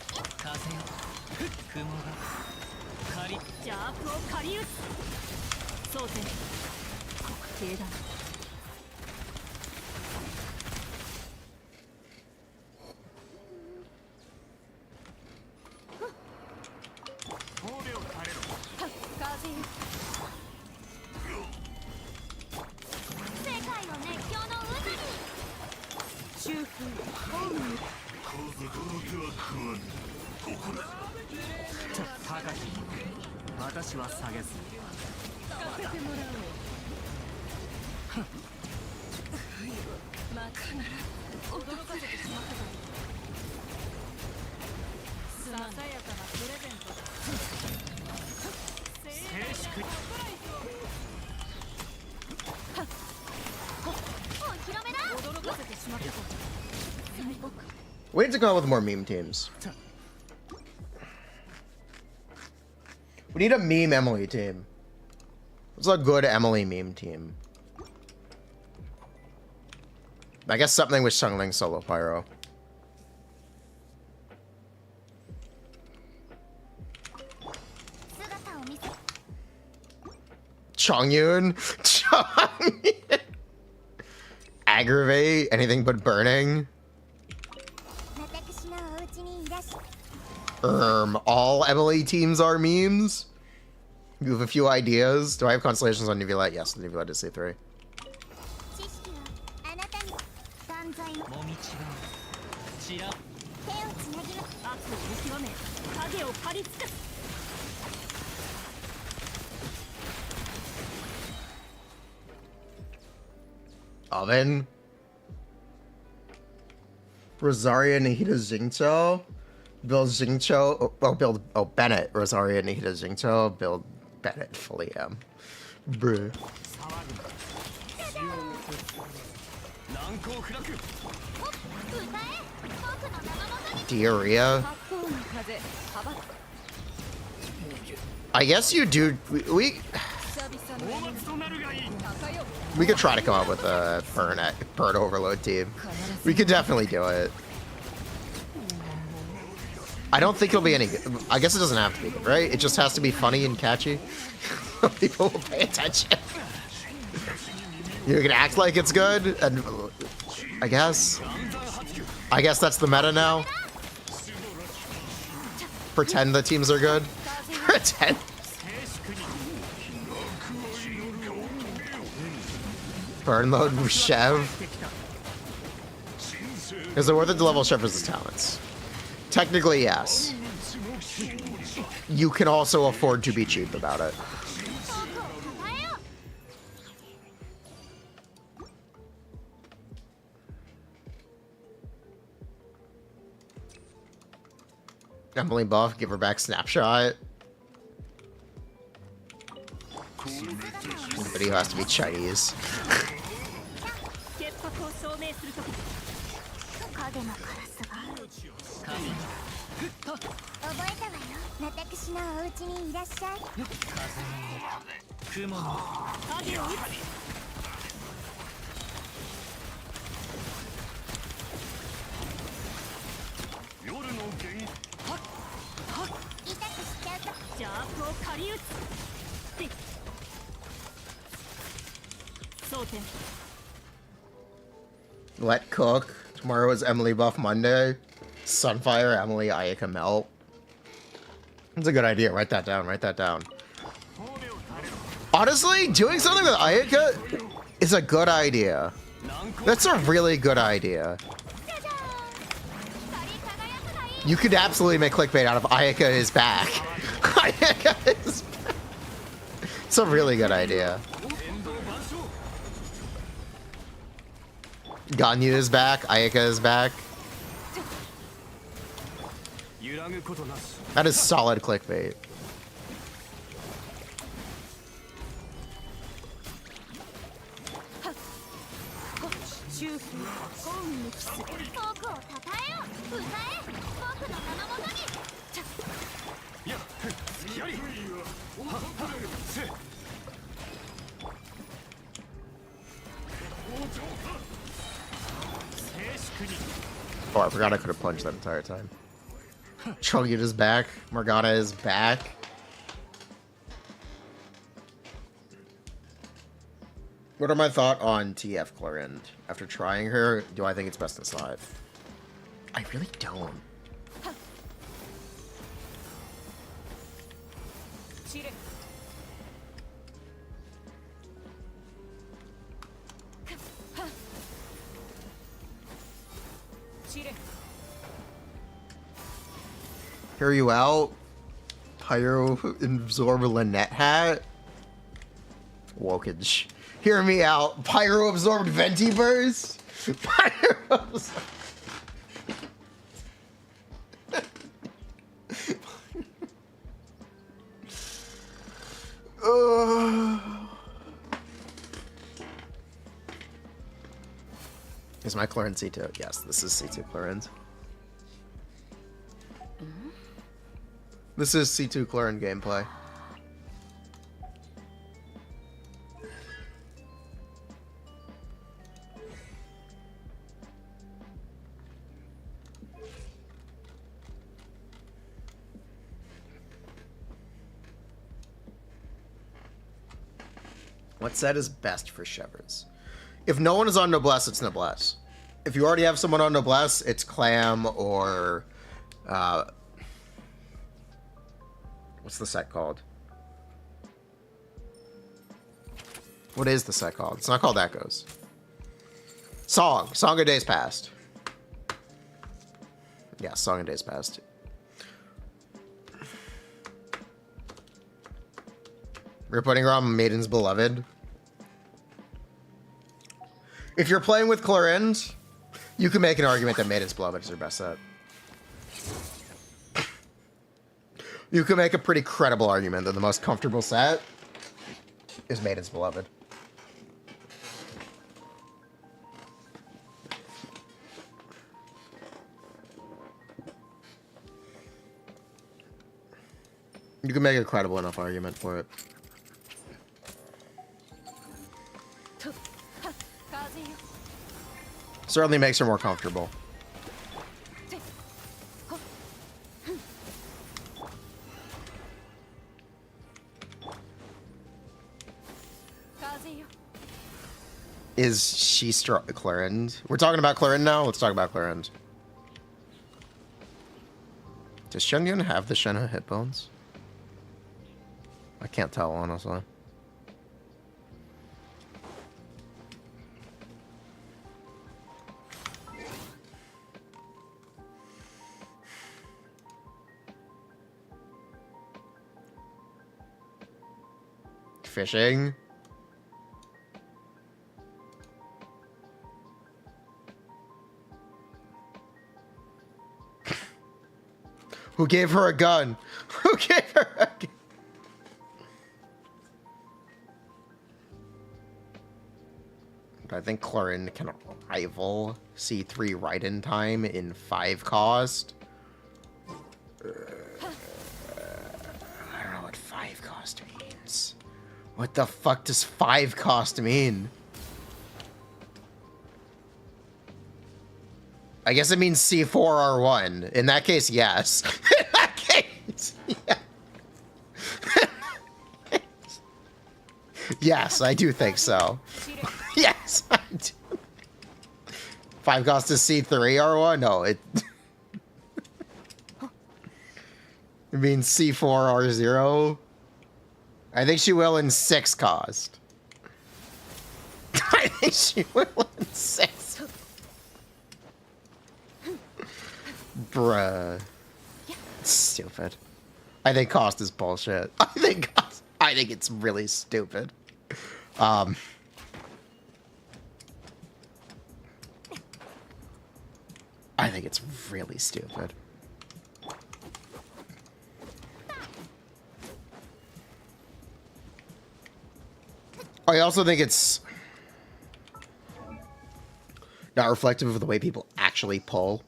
We need to go out with more meme teams. We need a meme Emilie team. What's a good Emilie meme team? I guess something with Xiangling solo pyro. Chongyun? Chongyun? Aggravate? Anything but burning? All Emilie teams are memes? You have a few ideas? Do I have constellations on Nivulette? Yes, Nivulette is C3. Oven? Rosaria, Nihita, Xingqiu? Build Xingqiu. Oh, Bennett. Rosaria, Nihita, Xingqiu. Build Bennett, fully M. Bruh. Diarrhea? I guess you do. We could try to come up with a burn overload team. We could definitely do it. I don't think it'll be any good. I guess it doesn't have to be good, right? It just has to be funny and catchy. People will pay attention. You can act like it's good, and I guess that's the meta now. Pretend the teams are good. Pretend. Burn mode with Chev. Is it worth it to level Chev versus talents? Technically, yes. You can also afford to be cheap about it. Emilie buff, give her back snapshot. The video has to be Chinese. Let cook. Tomorrow is Emilie buff Monday. Sunfire, Emilie, Ayaka melt. That's a good idea. Write that down. Write that down. Honestly, doing something with Ayaka is a good idea. That's a really good idea. You could absolutely make clickbait out of Ayaka is back. Ayaka is back. It's a really good idea. Ganyu is back. Ayaka is back. That is solid clickbait. Oh, I forgot I could have punched that entire time. Chogyut is back. Morgana is back. What are my thoughts on TF CLorinde? After trying her, do I think it's best in slot? I really don't. Hear you out. Pyro absorb Lynette hat. Wokage. Hear me out. Pyro absorbed Ventiverse. Pyro absorbed. Is my CLorinde C2? Yes, this is C2 CLorinde. This is C2 CLorinde gameplay. What set is best for Shepherds? If no one is on Noblesse, it's Noblesse. If you already have someone on Noblesse, it's Clam or... what's the set called? What is the set called? It's not called Echoes. Song. Song of Days Past. Yeah, Song of Days Past. We're putting her on Maiden's Beloved. If you're playing with CLorinde, you can make an argument that Maiden's Beloved is her best set. You can make a pretty credible argument that the most comfortable set is Maiden's Beloved. You can make a credible enough argument for it. Certainly makes her more comfortable. Is she strong? CLorinde? We're talking about CLorinde now? Let's talk about CLorinde. Does Shenyun have the Shenhe hit bones? I can't tell, honestly. Fishing? Who gave her a gun? Who gave her a gun? I think CLorinde can rival C3 Raiden time in 5 cost. I don't know what 5 cost means. What the fuck does 5 cost mean? I guess it means C4R1. In that case, yes. In that case, yeah. Yes, I do think so. Yes, I do. 5 cost is C3 R1? No, it... It means C4 R0? I think she will in 6 cost. I think she will in 6. Bruh. Stupid. I think cost is bullshit. I think it's really stupid. I think it's really stupid. I also think it's not reflective of the way people actually pull.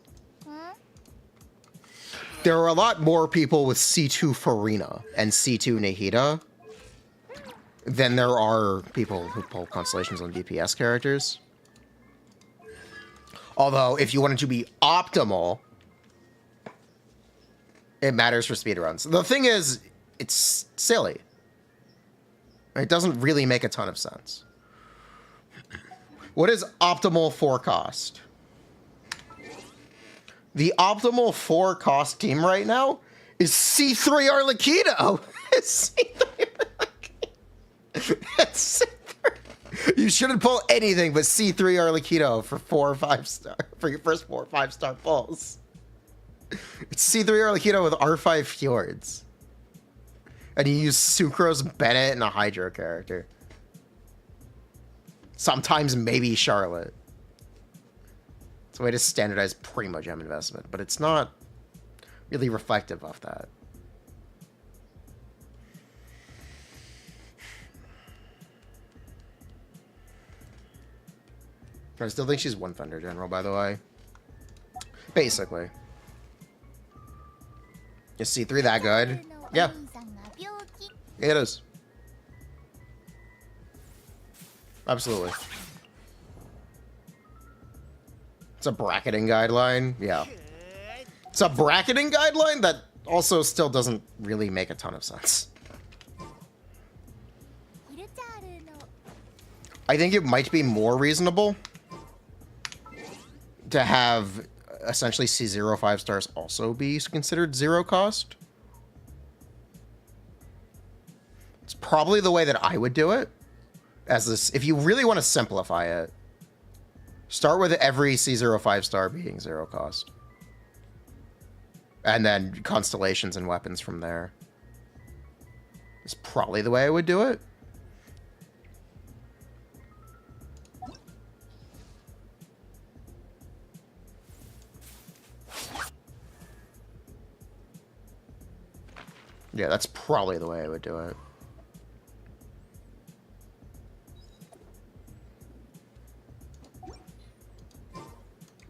There are a lot more people with C2 Furina and C2 Nahida than there are people who pull constellations on DPS characters. Although, if you want it to be optimal, it matters for speedruns. The thing is, it's silly. It doesn't really make a ton of sense. What is optimal for cost? The optimal 4 cost team right now is C3 Arlecchino. It's C3 Arlecchino. It's C3. You shouldn't pull anything but C3 Arlecchino for 4 or 5 star for your first 4 or 5 star pulls. It's C3 Arlecchino with R5 Fjords. And you use Sucrose, Bennett, and a Hydro character. Sometimes maybe Charlotte. It's a way to standardize Primo Gem investment, but it's not really reflective of that. I still think she's 1 Thunder General, by the way. Basically. Is C3 that good? Yeah. It is. Absolutely. It's a bracketing guideline. Yeah. It's a bracketing guideline that also still doesn't really make a ton of sense. I think it might be more reasonable to have essentially C0 5 stars also be considered 0 cost. It's probably the way that I would do it. As this, if you really want to simplify it, start with every C0 5 star being 0 cost. And then constellations and weapons from there. It's probably the way I would do it. Yeah, that's probably the way I would do it.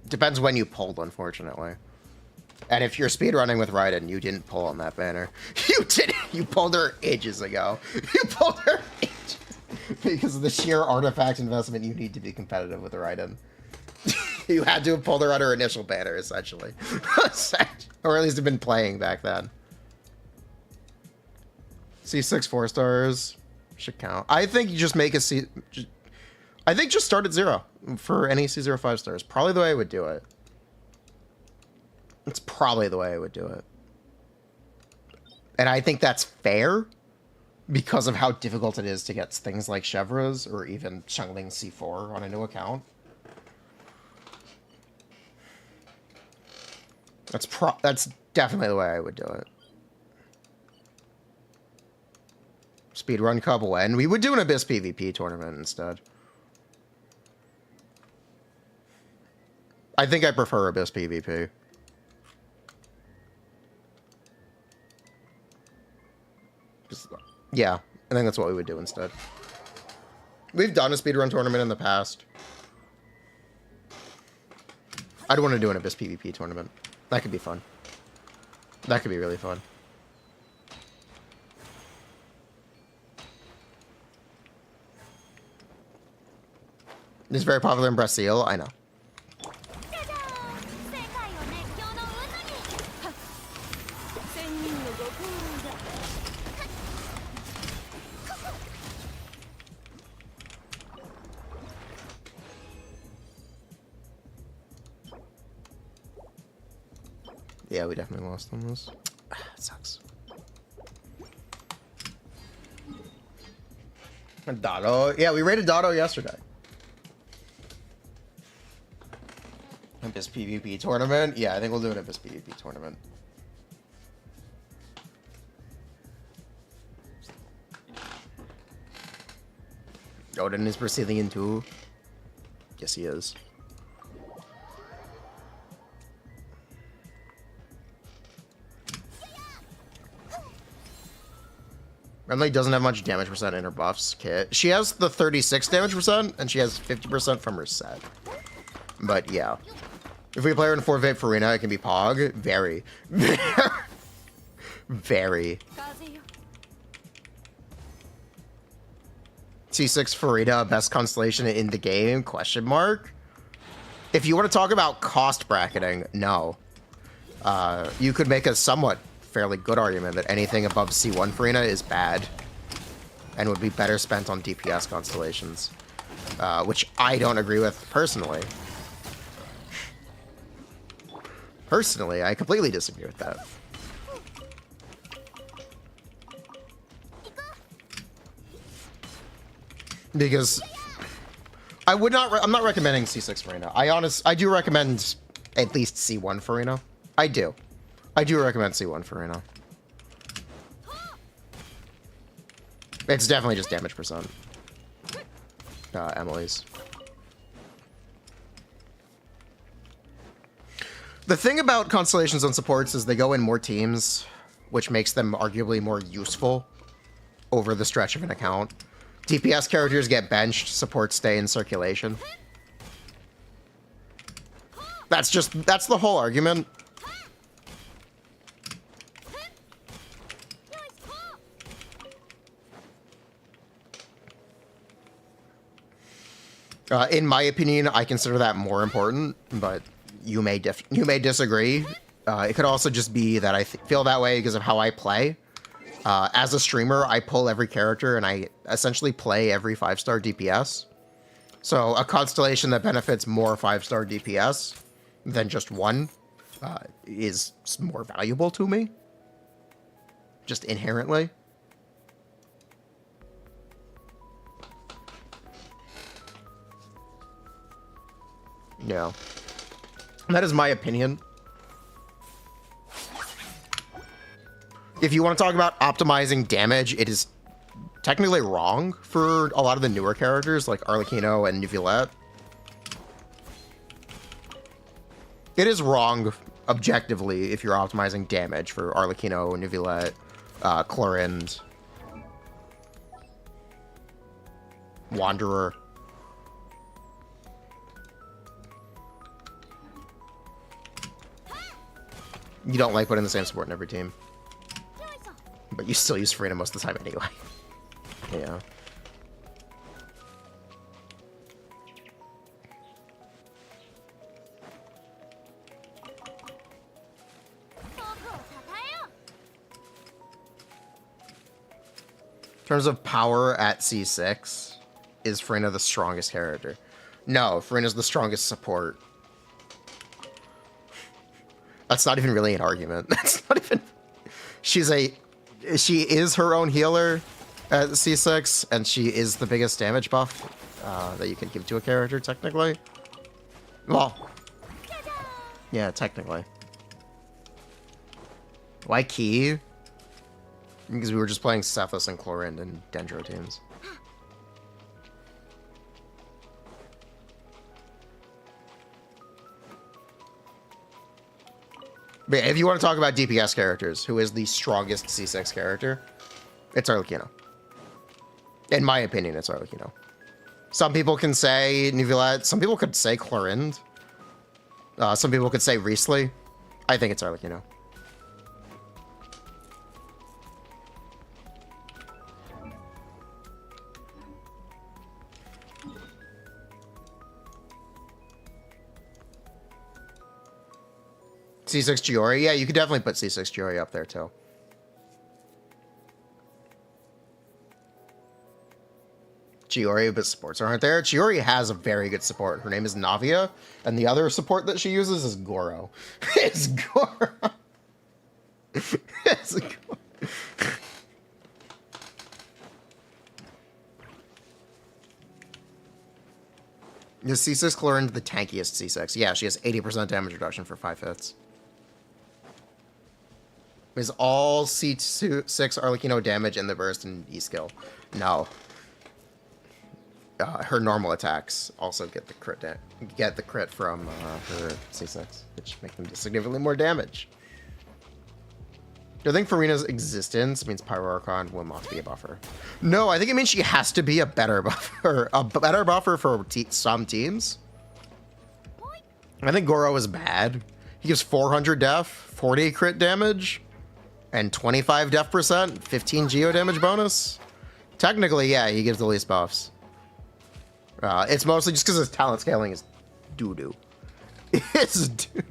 Depends when you pulled, unfortunately. And if you're speedrunning with Raiden, you didn't pull on that banner. You didn't. You pulled her ages ago. You pulled her ages. Because of the sheer artifact investment you need to be competitive with Raiden. You had to have pulled her on her initial banner, essentially. Or at least have been playing back then. C6 4 stars should count. I think you just make a C... I think just start at 0 for any C0 5 stars. Probably the way I would do it. It's probably the way I would do it. And I think that's fair because of how difficult it is to get things like Chevro's or even Changling C4 on a new account. That's definitely the way I would do it. Speedrun Cup when? We would do an Abyss PvP tournament instead. I think I prefer Abyss PvP. Yeah, I think that's what we would do instead. We've done a speedrun tournament in the past. I'd want to do an Abyss PvP tournament. That could be fun. That could be really fun. It's very popular in Brazil, I know. Yeah, we definitely lost on this. It sucks. And Dotto. Yeah, we rated Dotto yesterday. Abyss PvP tournament? Yeah, I think we'll do an Abyss PvP tournament. Odin is Brazilian too. Yes, he is. Emilie doesn't have much damage percent in her buffs kit. She has the 36 damage percent, and she has 50% from her set. But yeah. If we play her in 4v8 Furina, it can be Pog. Very. Very. C6 Furina, best constellation in the game? Question mark. If you want to talk about cost bracketing, no. You could make a somewhat fairly good argument that anything above C1 Furina is bad and would be better spent on DPS constellations, which I don't agree with personally. Personally, I completely disagree with that. Because I would not, I'm not recommending C6 Furina. I do recommend at least C1 Furina. I do recommend C1 Furina. It's definitely just damage percent. Emilie's. The thing about constellations and supports is they go in more teams, which makes them arguably more useful over the stretch of an account. DPS characters get benched, supports stay in circulation. That's the whole argument. In my opinion, I consider that more important, but you may disagree. It could also just be that I feel that way because of how I play. As a streamer, I pull every character and I essentially play every 5-star DPS. So a constellation that benefits more 5-star DPS than just one is more valuable to me. Just inherently. Yeah. That is my opinion. If you want to talk about optimizing damage, it is technically wrong for a lot of the newer characters like Arlecchino and Neuvillette. It is wrong objectively if you're optimizing damage for Arlecchino, Neuvillette, CLorinde, Wanderer. You don't like putting the same support in every team. But you still use Furina most of the time anyway. Yeah. In terms of power at C6, is Furina the strongest character? No, Furina's the strongest support. That's not even really an argument. That's not even... She is her own healer at C6, and she is the biggest damage buff that you can give to a character, technically. Well, yeah, technically. Why Key? Because we were just playing Sethos and CLorinde and Dendro teams. But if you want to talk about DPS characters, who is the strongest C6 character, it's Arlecchino. In my opinion, it's Arlecchino. Some people can say Neuvillette. Some people could say CLorinde. Some people could say Riesli. I think it's Arlecchino. C6 Giori? Yeah, you could definitely put C6 Giori up there, too. Giori, but supports aren't there. Giori has a very good support. Her name is Navia, and the other support that she uses is Goro. It's Goro. It's a cool. Is C6 CLorinde the tankiest C6? Yeah, she has 80% damage reduction for 5 hits. Is all C6 Arlecchino damage in the burst and E skill? No. Her normal attacks also get the crit from her C6, which make them do significantly more damage. Do I think Furina's existence means Pyro Archon will not be a buffer? No, I think it means she has to be a better buffer. A better buffer for some teams. I think Goro is bad. He gives 400 def, 40 crit damage, and 25 def percent, 15 geo damage bonus. Technically, yeah, he gives the least buffs. It's mostly just because his talent scaling is doo-doo. It's dude.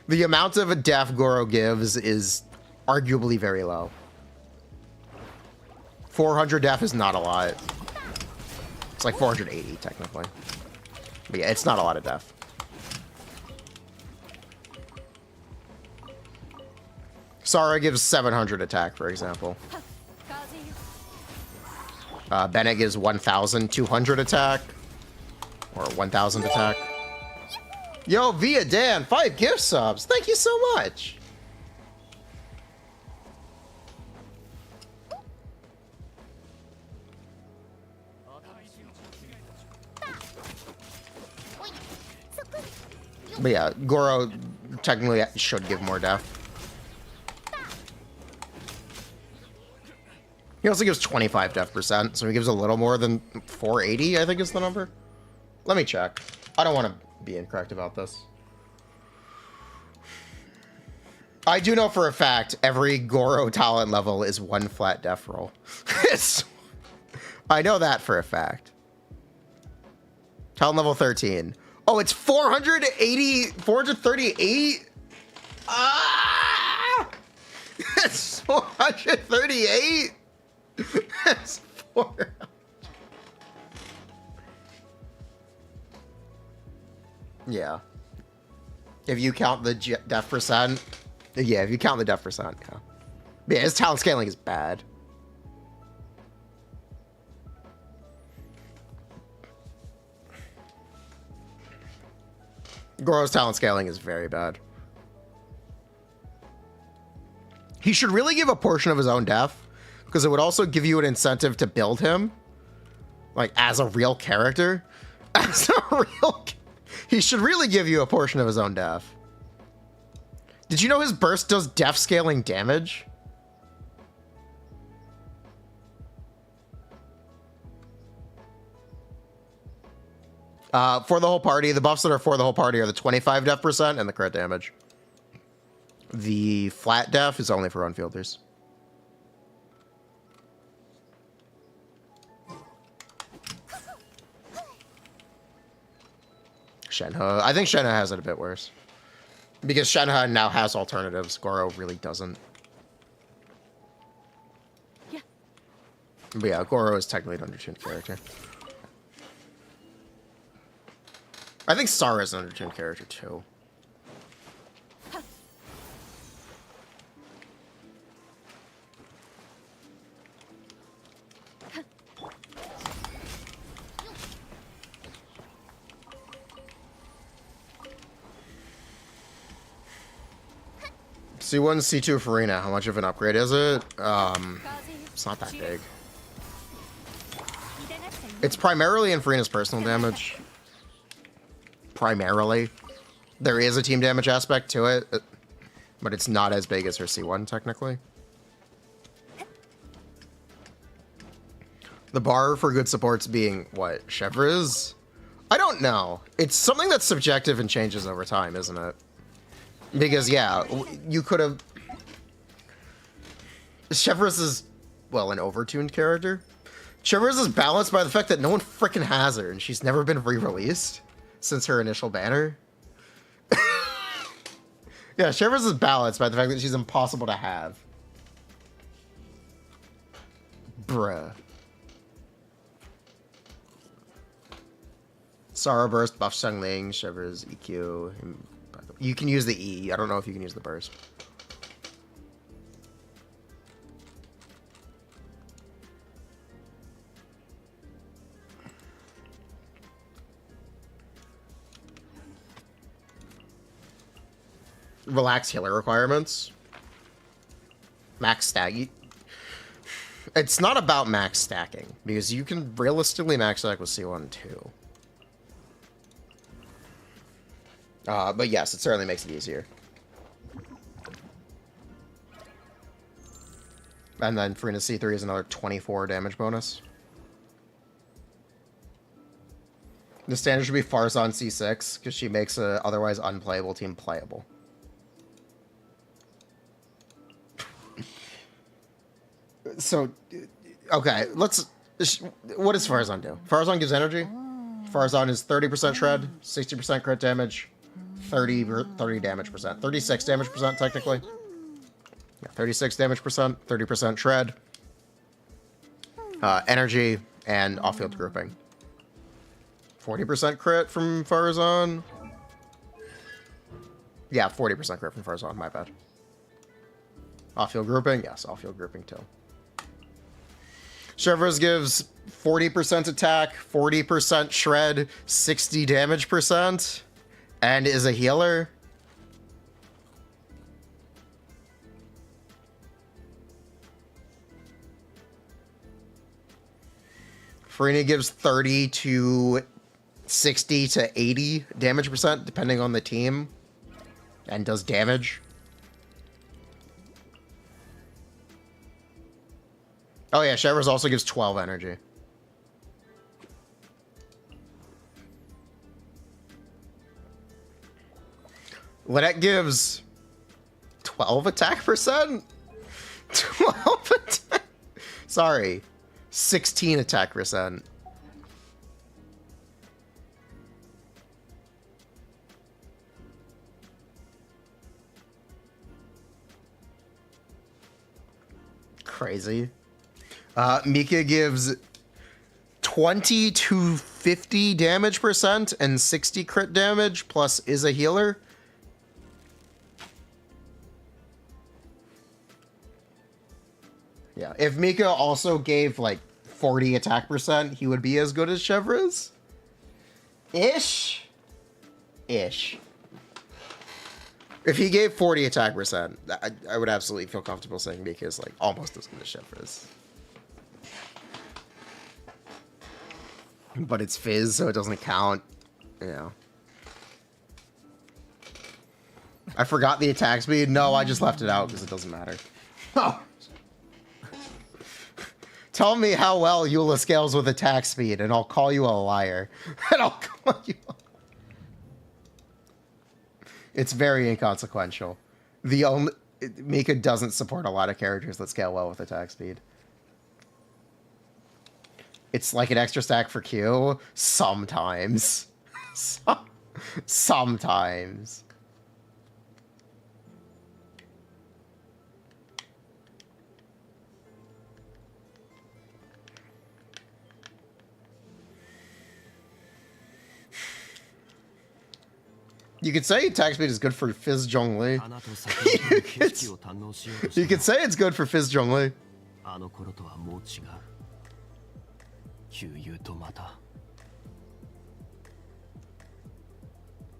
The amount of a def Goro gives is arguably very low. 400 def is not a lot. It's like 480 technically. But yeah, it's not a lot of def. Sara gives 700 attack, for example. Bennett gives 1,200 attack. Or 1,000 attack. Yo, Via Dan, 5 gift subs. Thank you so much. But yeah, Goro technically should give more def. He also gives 25 def percent, so he gives a little more than 480, I think is the number. Let me check. I don't want to be incorrect about this. I do know for a fact every Goro talent level is 1 flat def roll. I know that for a fact. Talent level 13. Oh, it's 480, 438? Ah! It's 438? That's 400. Yeah. If you count the def percent. Yeah, if you count the def percent, yeah. But yeah, his talent scaling is bad. Goro's talent scaling is very bad. He should really give a portion of his own def, because it would also give you an incentive to build him, like, as a real character. As a real... He should really give you a portion of his own def. Did you know his burst does def scaling damage? For the whole party, the buffs that are for the whole party are the 25 def percent and the crit damage. The flat def is only for unfielders. Shenhe. I think Shenhe has it a bit worse. Because Shenhe now has alternatives. Goro really doesn't. Yeah. But yeah, Goro is technically an undertuned character. I think Sara is an undertuned character too. C1, C2 Furina. How much of an upgrade is it? It's not that big. It's primarily in Furina's personal damage. Primarily. There is a team damage aspect to it, but it's not as big as her C1, technically. The bar for good supports being, what, Chevreuse? I don't know. It's something that's subjective and changes over time, isn't it? Because, yeah, you could have... Chevreuse is, well, an overtuned character. Chevreuse is balanced by the fact that no one frickin' has her, and she's never been re-released since her initial banner. Yeah, Chevreuse is balanced by the fact that she's impossible to have. Bruh. Sara burst, buff Xiangling, Chevreuse, EQ. You can use the E. I don't know if you can use the burst. relaxed healer requirements. Max stack. It's not about max stacking, because you can realistically max stack with C1 too. But yes, it certainly makes it easier. And then Furina C3 is another 24 damage bonus. The standard should be Farzan C6, because she makes a otherwise unplayable team playable. So, okay, let's... What does Farzan do? Farzan gives energy. Farzan is 30% shred, 60% crit damage, 30 damage percent. 36 damage percent, technically. Yeah, 36 damage percent, 30% shred, energy, and off-field grouping. 40% crit from Farzan. Yeah, 40% crit from Farzan, my bad. Off-field grouping? Yes, off-field grouping too. Chevrolet gives 40% attack, 40% shred, 60 damage percent, and is a healer. Furina gives 30 to 60 to 80 damage percent, depending on the team, and does damage. Oh yeah, Shivers also gives 12 energy. Lynette gives 12 attack percent? 12 attack? Sorry, 16 attack percent. Crazy. Mika gives 20 to 50 damage percent and 60 crit damage, plus is a healer. Yeah, if Mika also gave like 40 attack percent, he would be as good as Chevrolet. Ish. If he gave 40 attack percent, I would absolutely feel comfortable saying Mika is like almost as good as Chevrolet. But it's Fizz, so it doesn't count. Yeah. I forgot the attack speed. No, I just left it out because it doesn't matter. Oh. Tell me how well Eula scales with attack speed, and I'll call you a liar. And I'll call you It's very inconsequential. Mika doesn't support a lot of characters that scale well with attack speed. It's like an extra stack for Q. Sometimes. Sometimes. You could say attack speed is good for Fizz Zhongli. You could say it's good for Fizz Zhongli.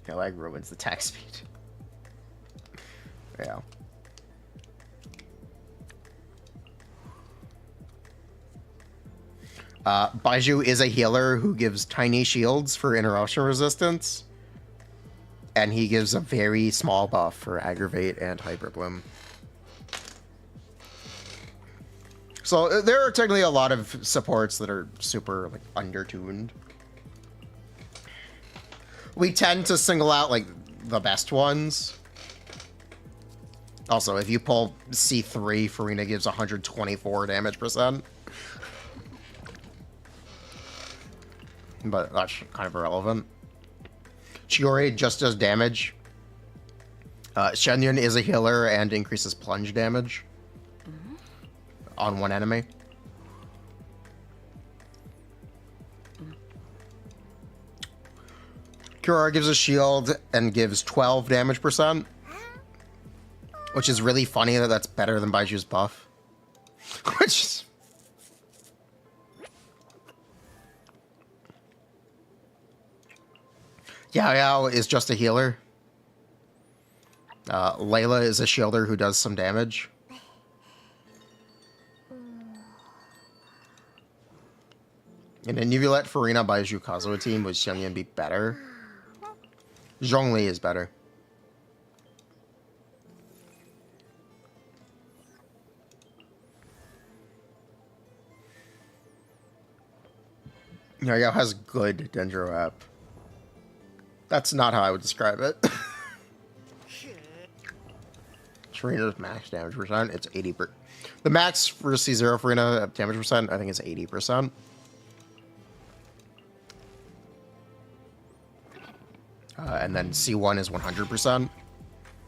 Yeah, like ruins the attack speed. Yeah. Baiju is a healer who gives tiny shields for interruption resistance. And he gives a very small buff for Aggravate and Hyper Bloom. So there are technically a lot of supports that are super like undertuned. We tend to single out like the best ones. Also, if you pull C3, Furina gives 124 damage percent. But that's kind of irrelevant. Chiori just does damage. Shenyun is a healer and increases plunge damage on one enemy. Kurara gives a shield and gives 12 damage percent, which is really funny that that's better than Baiju's buff. Which is... Yao Yao is just a healer. Layla is a shielder who does some damage. And then if you let Furina buy Kazuha team, would Xiangyan be better? Zhongli is better. Yayo has good Dendro app. That's not how I would describe it. Furina's max damage percent, it's 80%. The max for C0 Furina damage percent, I think it's 80%. And then C1 is 100%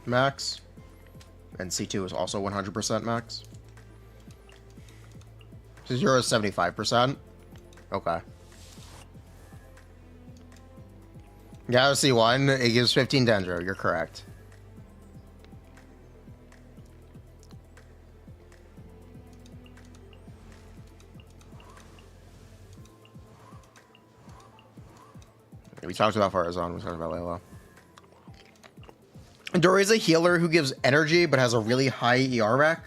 max. And C2 is also 100% max. C0 is 75%. Okay. Yeah, C1, it gives 15 Dendro, you're correct. We talked about Farazan, we talked about Layla. Dory's a healer who gives energy but has a really high ER rack.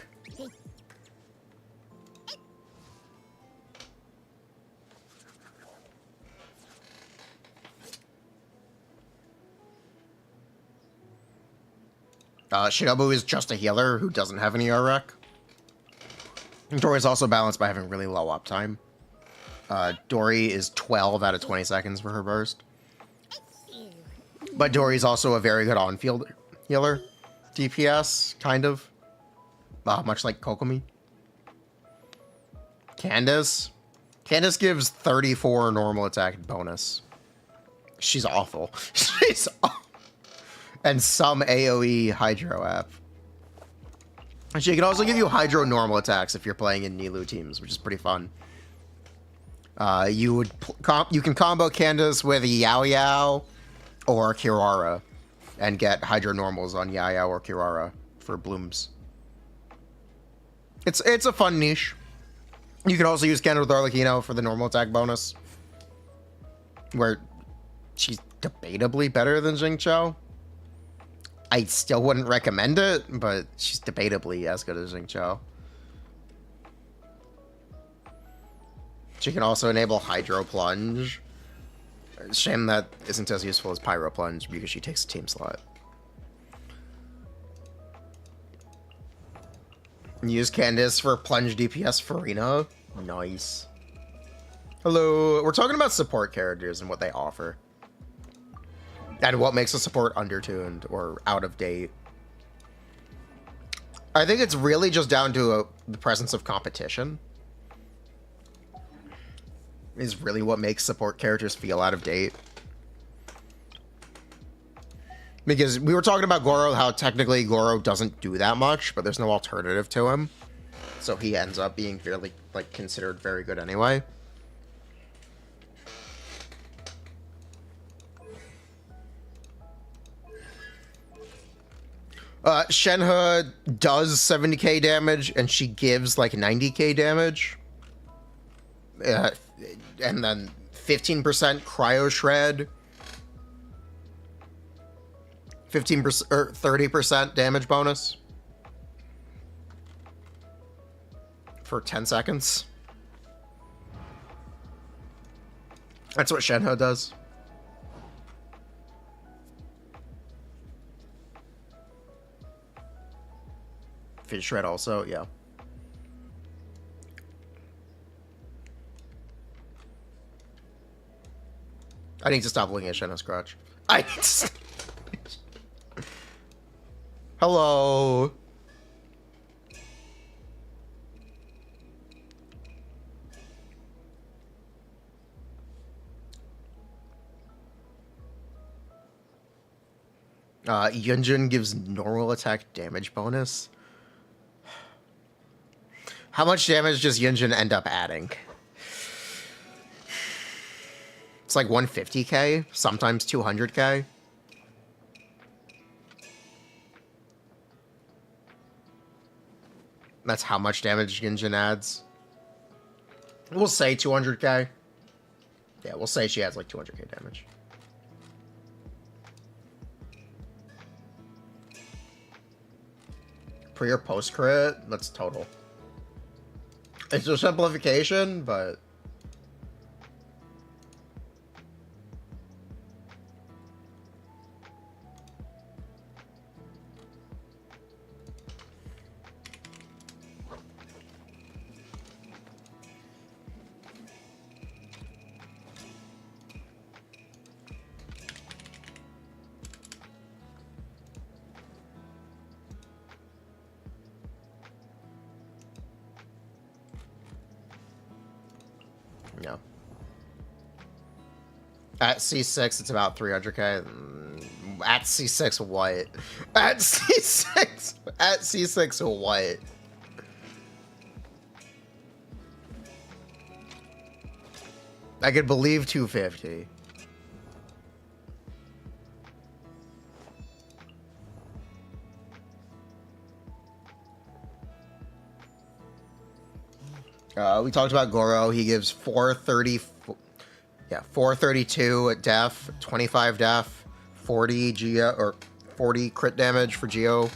Shinobu is just a healer who doesn't have an ER rack. Dory's also balanced by having really low uptime. Dory is 12 out of 20 seconds for her burst. But Dory's also a very good on-field healer. DPS, kind of. Much like Kokomi. Candace. Candace gives 34 normal attack bonus. She's awful. She's awful. And some AoE Hydro app. And she can also give you Hydro normal attacks if you're playing in Nilou teams, which is pretty fun. You can combo Candace with Yao Yao or Kirara and get Hydro normals on Yao Yao or Kirara for blooms. It's a fun niche. You can also use Candace with Arlecchino for the normal attack bonus, where she's debatably better than Xingqiu. I still wouldn't recommend it, but she's debatably as good as Xingqiu. She can also enable Hydro Plunge. Shame that isn't as useful as Pyro Plunge because she takes a team slot. Use Candace for Plunge DPS Furina. Nice. Hello. We're talking about support characters and what they offer. And what makes a support undertuned or out of date. I think it's really just down to the presence of competition. Is really what makes support characters feel out of date. Because we were talking about Goro, how technically Goro doesn't do that much, but there's no alternative to him. So he ends up being fairly, like, considered very good anyway. Shenhe does 70k damage, and she gives, like, 90k damage. And then 15% Cryo Shred. 15% or 30% damage bonus. For 10 seconds. That's what Shenhe does. Fish Shred also, yeah. I need to stop looking at Shenhe's crotch. I need to Hello. Yunjin gives normal attack damage bonus. How much damage does Yunjin end up adding? It's like 150k, sometimes 200k. That's how much damage Yunjin adds. We'll say 200k. Yeah, we'll say she adds like 200k damage. Pre or post crit? That's total. It's a simplification, but... No. At C6, it's about 300k. At C6, what? At C6, at C6, what? I could believe 250. We talked about Goro. He gives 432 at def, 25 def, 40 Geo or 40 crit damage for Geo,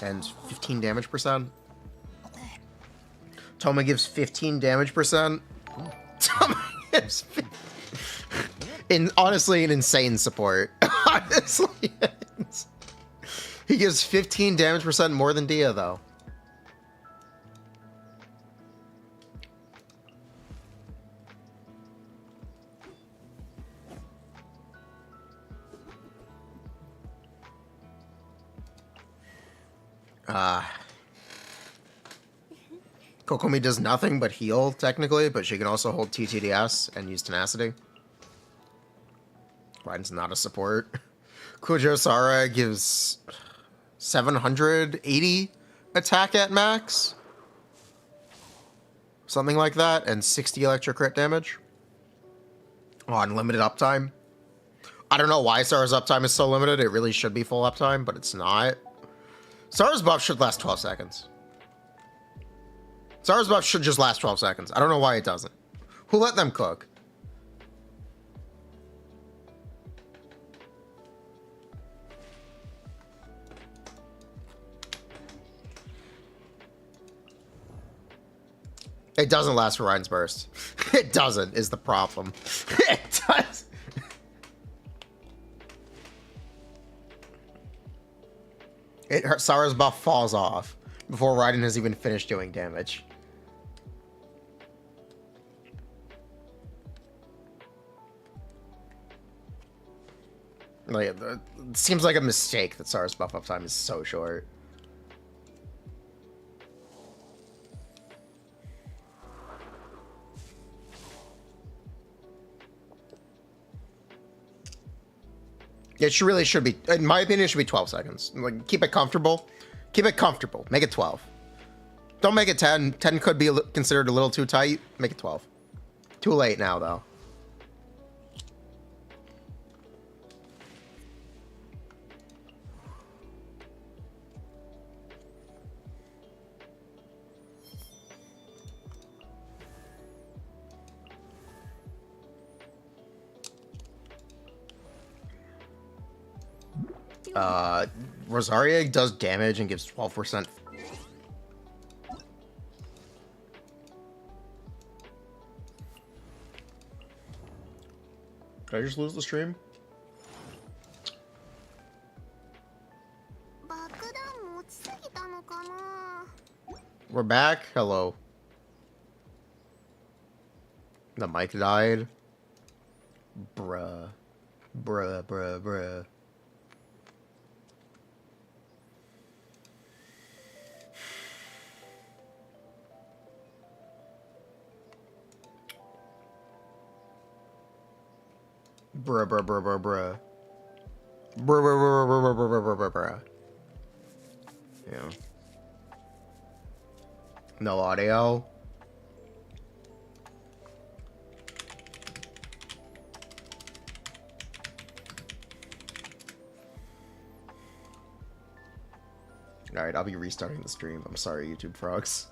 and 15 damage percent. Toma gives 15 damage percent. Toma gives honestly an insane support. Honestly, he gives 15 damage percent more than Dia though. Kokomi does nothing but heal, technically, but she can also hold TTDS and use Tenacity. Raiden's not a support. Kujo Sara gives 780 attack at max. Something like that, and 60 electric crit damage. Oh, unlimited uptime. I don't know why Sara's uptime is so limited. It really should be full uptime, but it's not. Sara's buff should last 12 seconds. Sara's buff should just last 12 seconds. I don't know why it doesn't. Who let them cook? It doesn't last for Ryan's burst. It doesn't, is the problem. It does. Sara's buff falls off before Raiden has even finished doing damage. Like, it seems like a mistake that Sara's buff uptime is so short. It really should be, in my opinion, it should be 12 seconds. Like, keep it comfortable. Keep it comfortable. Make it 12. Don't make it 10. 10 could be considered a little too tight. Make it 12. Too late now, though. Rosaria does damage and gives 12%. Did I just lose the stream? We're back. Hello. The mic died. Bruh. Bruh, bruh, bruh. Bruh, bruh, bruh, bruh, bruh. Bruh, bruh, bruh, bruh, bruh, bruh, bruh, bruh, bruh. Yeah. No audio. Alright, I'll be restarting the stream. I'm sorry, YouTube frogs.